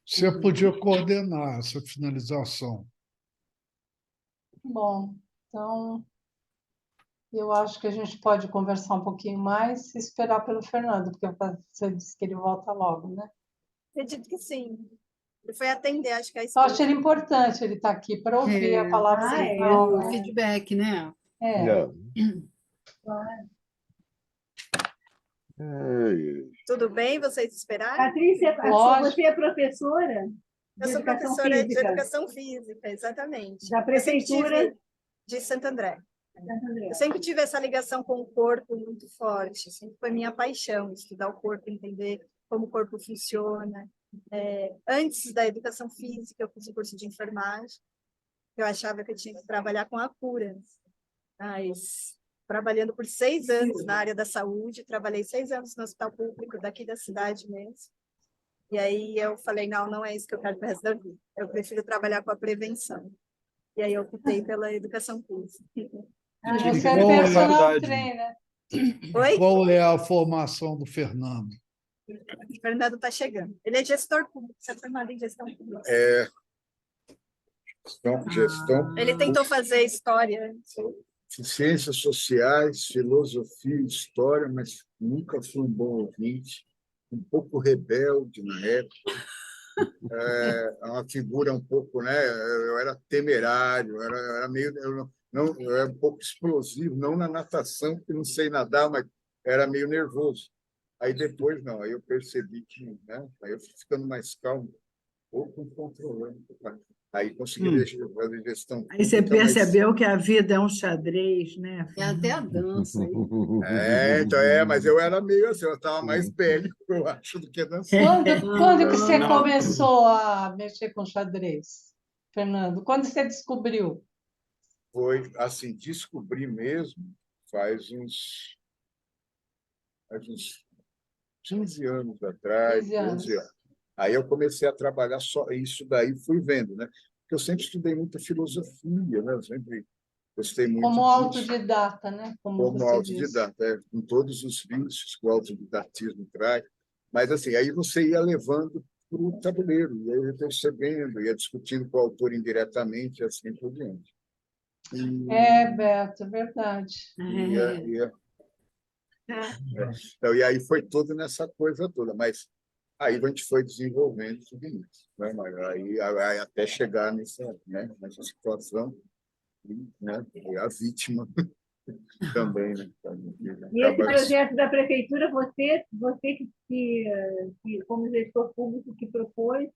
Você podia coordenar essa finalização. Bom, então eu acho que a gente pode conversar um pouquinho mais e esperar pelo Fernando, porque você disse que ele volta logo, né? Acredito que sim. Ele foi atender, acho que a Eu esposa. acho ele importante ele estar aqui para ouvir a palavra O feedback, né? Tudo bem vocês esperaram? Patrícia, você é professora? Eu sou professora de educação física, exatamente. Da prefeitura de Santo André. Eu sempre tive essa ligação com o corpo muito forte, sempre foi minha paixão, estudar o corpo, entender como o corpo funciona. Antes da educação física, eu fiz o curso de enfermagem, eu achava que eu tinha que trabalhar com a cura, mas trabalhando por 6 anos na área da saúde, trabalhei 6 anos no hospital público daqui da cidade mesmo, e aí eu falei, não é isso que eu quero para o resto da vida, eu prefiro trabalhar com a prevenção, e aí eu optei pela educação física. Você é personal trainer. Oi? Qual é a formação do Fernando? O Fernando está chegando. Ele é gestor público, você é formado em gestão pública. Gestão, Ele tentou fazer história. ciências sociais, filosofia, história, mas nunca fui um bom ouvinte, um pouco rebelde na época. É uma figura um pouco, né? Eu era temerário, era meio, eu era um pouco explosivo, não na natação, porque não sei nadar, mas era meio nervoso. Aí depois não, aí eu percebi que, né? Aí eu fui ficando mais calmo, um pouco controlando. Aí consegui fazer gestão. Aí você percebeu que a vida é um xadrez, né? É até a dança. Então mas eu era meio assim, eu estava mais bélico, eu acho, do que dançando. Quando que você começou a mexer com xadrez, Fernando? Quando você descobriu? Foi assim, descobri mesmo faz uns 15 anos atrás, 15 anos. 12 anos. Aí eu comecei a trabalhar só isso daí, fui vendo, né? Porque eu sempre estudei muita filosofia, né? Eu sempre gostei muito Como disso. autodidata, né? Como você autodidata, com todos os vícios que o autodidatismo traz. Mas assim, aí você ia levando para o tabuleiro, ia percebendo, ia discutindo com o autor indiretamente, e assim por diante. Beto, é verdade. Então, e aí foi tudo nessa coisa toda, mas aí a gente foi desenvolvendo tudo isso, né? Mas aí até chegar nessa situação, né? E a vítima também, né? E esse projeto da prefeitura, você que como gestor público, que propôs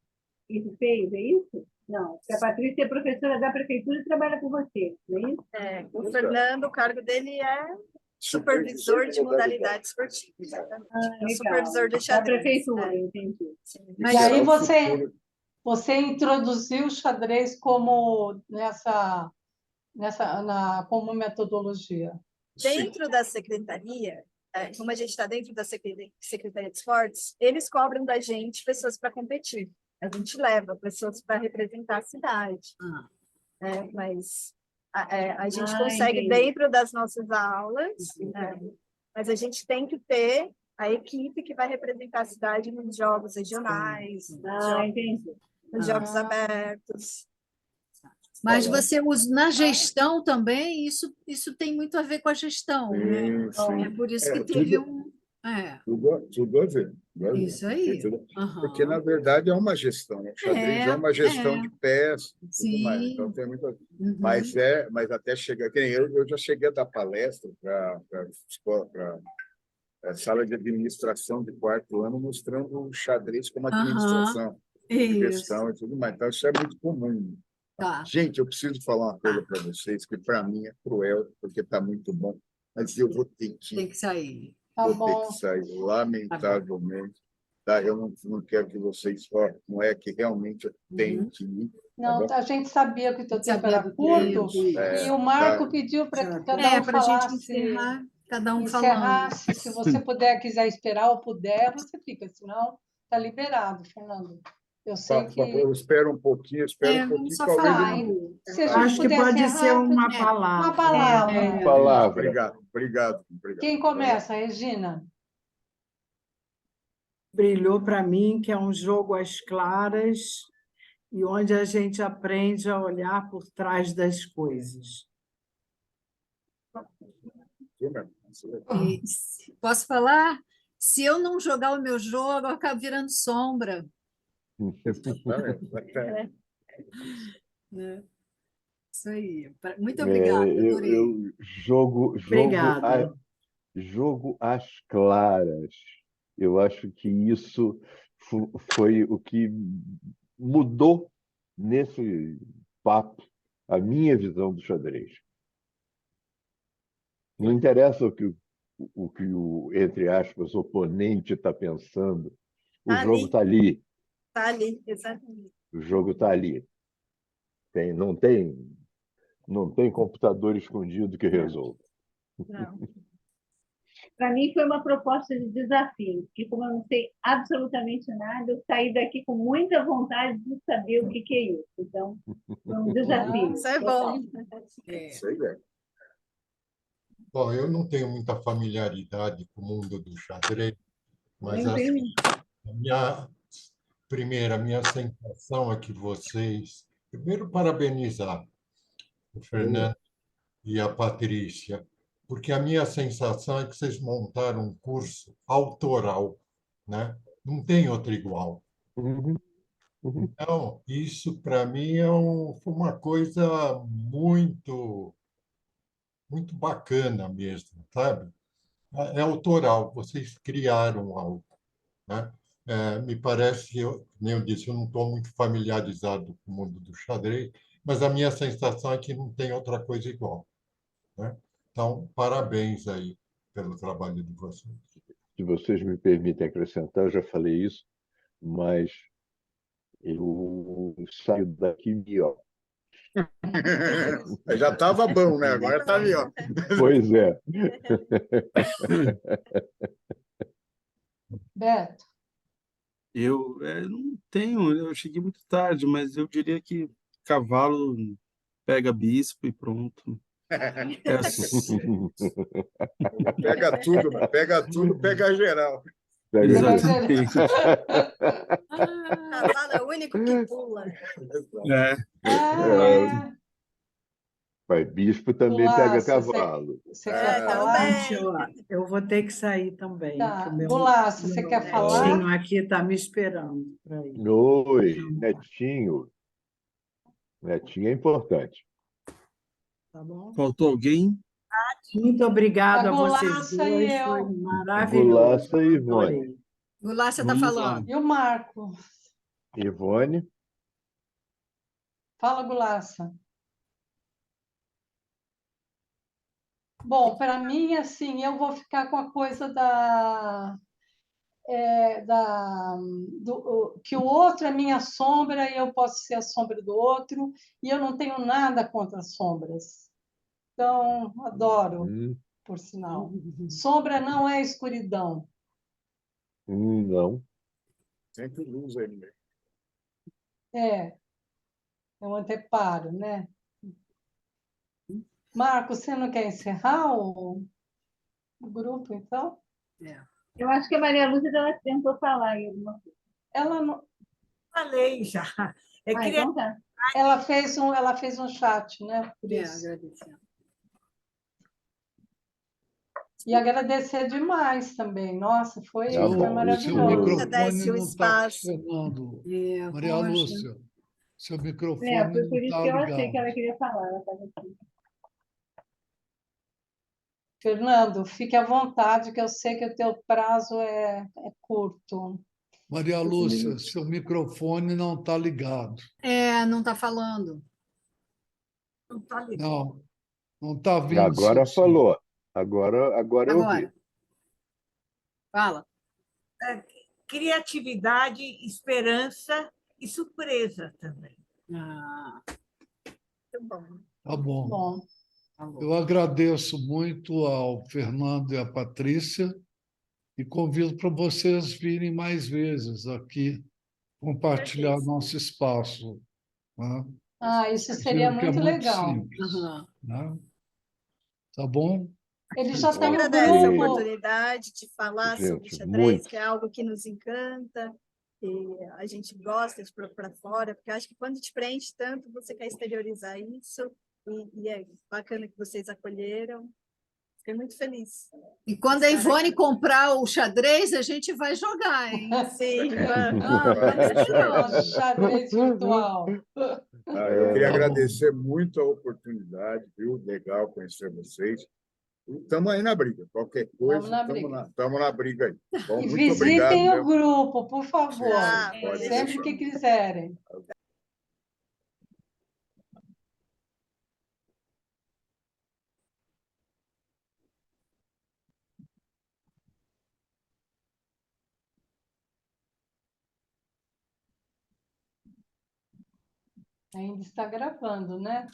e que fez, é isso? Não, porque a Patrícia é professora da prefeitura e trabalha com você, não é isso? O Fernando, o cargo dele é supervisor de modalidade esportiva. Exatamente. Legal. Supervisor de Da xadrez. prefeitura, entendi. Mas e aí você introduziu o xadrez como como metodologia? Dentro da secretaria, como a gente está dentro da Secretaria de Esportes, eles cobram da gente pessoas para competir. A gente leva pessoas para representar a cidade. Mas a gente consegue entendi. dentro das nossas aulas, mas a gente tem que ter a equipe que vai representar a cidade nos jogos regionais, nos jogos abertos. Mas você usa na gestão também, isso tem muito a ver com a gestão, né? Sim. É por isso que teve um. Tudo a ver. Isso aí. Porque, na verdade, é uma gestão. O xadrez é uma gestão de peças e tudo mais. Então, tem muito a ver. Mas até chegar... Eu já cheguei a dar palestra para sala de administração de 4º ano, mostrando o xadrez como administração, gestão e tudo mais. Então, isso é muito comum. Tá. Gente, eu preciso falar uma coisa para vocês, que para mim é cruel, porque está muito bom, mas eu vou ter que... Tem que sair. Vou ter que sair, lamentavelmente. Tá? Eu não quero que vocês falem, não é que realmente eu tenho que ir. Não, a gente sabia que o teu tempo era curto, e o Marco pediu para que cada um falasse, cada um encerrasse. Se você quiser esperar ou puder, você fica, senão está liberado, Fernando. Eu sei que... Eu espero um pouquinho, só falar. Se a gente acho que pode ser uma palavra. Uma palavra. Palavra. Obrigado. Quem começa, Regina? Brilhou para mim que é um jogo às claras e onde a gente aprende a olhar por trás das coisas. Posso falar? Se eu não jogar o meu jogo, eu acabo virando sombra. Isso aí. Muito obrigada. Adorei. Jogo às claras. Eu acho que isso foi o que mudou nesse papo a minha visão do xadrez. Não interessa o que entre aspas, oponente está pensando, o jogo está ali. Está ali, exatamente. O jogo está ali. Não tem computador escondido que resolva. Não. Para mim foi uma proposta de desafio, porque como eu não sei absolutamente nada, eu saí daqui com muita vontade de saber o que é isso. Então, foi um desafio. Isso é bom. Bom, eu não tenho muita familiaridade com o mundo do xadrez, Mas a minha sensação é que vocês, primeiro, parabenizar o Fernando e a Patrícia, porque a minha sensação é que vocês montaram um curso autoral, né? Não tem outro igual. Uhum, uhum. Então, isso para mim foi uma coisa muito bacana mesmo, sabe? É autoral, vocês criaram algo, né? Me parece, nem eu disse, eu não estou muito familiarizado com o mundo do xadrez, mas a minha sensação é que não tem outra coisa igual, né? Então, parabéns aí pelo trabalho de vocês. Se vocês me permitem acrescentar, eu já falei isso, mas eu saio daqui melhor. Já estava bom, né? Agora está melhor. Pois é. Beto, Eu não tenho, eu cheguei muito tarde, mas eu diria que cavalo pega bispo e pronto. Pega tudo, pega geral. Exatamente. Cavalo é o único que pula. Mas bispo também pega cavalo. Você quer falar? Gente, ó, eu vou ter que sair também. Tá. Que o meu Gulaço, você quer falar? netinho aqui está me esperando para ir. Oi, netinho. Netinho é importante. Tá bom? Faltou alguém? Muito obrigada A a vocês Gulaça e dois, eu. foi maravilhoso. Gulaça e Ivone. Adorei. Gulácia está Vamos lá. falando. E o Marco? Ivone, Fala, Gulaça. Bom, para mim, assim, eu vou ficar com a coisa que o outro é minha sombra e eu posso ser a sombra do outro, e eu não tenho nada contra sombras. Então, adoro, por sinal. Sombra não é escuridão. não. Sempre luz aí. É um anteparo, né? Marco, você não quer encerrar o grupo, então? Eu acho que a Maria Lúcia ela tentou falar em alguma coisa. Ela não... Falei já. Então tá. Ela fez um chat, né? Por isso. Agradecendo. E agradecer demais também. Nossa, foi Tá bom, maravilhoso. isso- microfone não está espaço. funcionando. É, Maria poxa. Lúcia, seu microfone Foi não por isso está que eu achei que ela ligado. queria falar. Ela estava aqui. Fernando, fique à vontade, que eu sei que o teu prazo é curto. Maria Lúcia, seu microfone não está ligado. Não está falando. Não tá ligado. Não está vindo Agora seu som. falou. Agora eu vi. Agora. Fala. Criatividade, esperança e surpresa também. Ah, Muito bom. Tá bom. Bom, tá bom. Eu agradeço muito ao Fernando e à Patrícia e convido para vocês virem mais vezes aqui compartilhar nosso espaço. Né? isso seria Que é muito legal. simples, Aham. né? Tá bom? Ele já tem um Agradece a grupo. oportunidade de falar sobre Gente, xadrez, muito. que é algo que nos encanta, e a gente gosta de pôr para fora, porque acho que quando te preenche tanto, você quer exteriorizar isso, e é bacana que vocês acolheram. Fiquei muito feliz. E quando a Ivone comprar o xadrez, a gente vai jogar, hein? Sim, Xadrez virtual. Eu queria agradecer muito a oportunidade, viu? Legal conhecer vocês. Estamos aí na briga. Qualquer coisa, estamos na briga aí. Bom, E muito obrigado. visitem o grupo, por favor. Pode Sempre deixar. que quiserem. Ainda está gravando, né?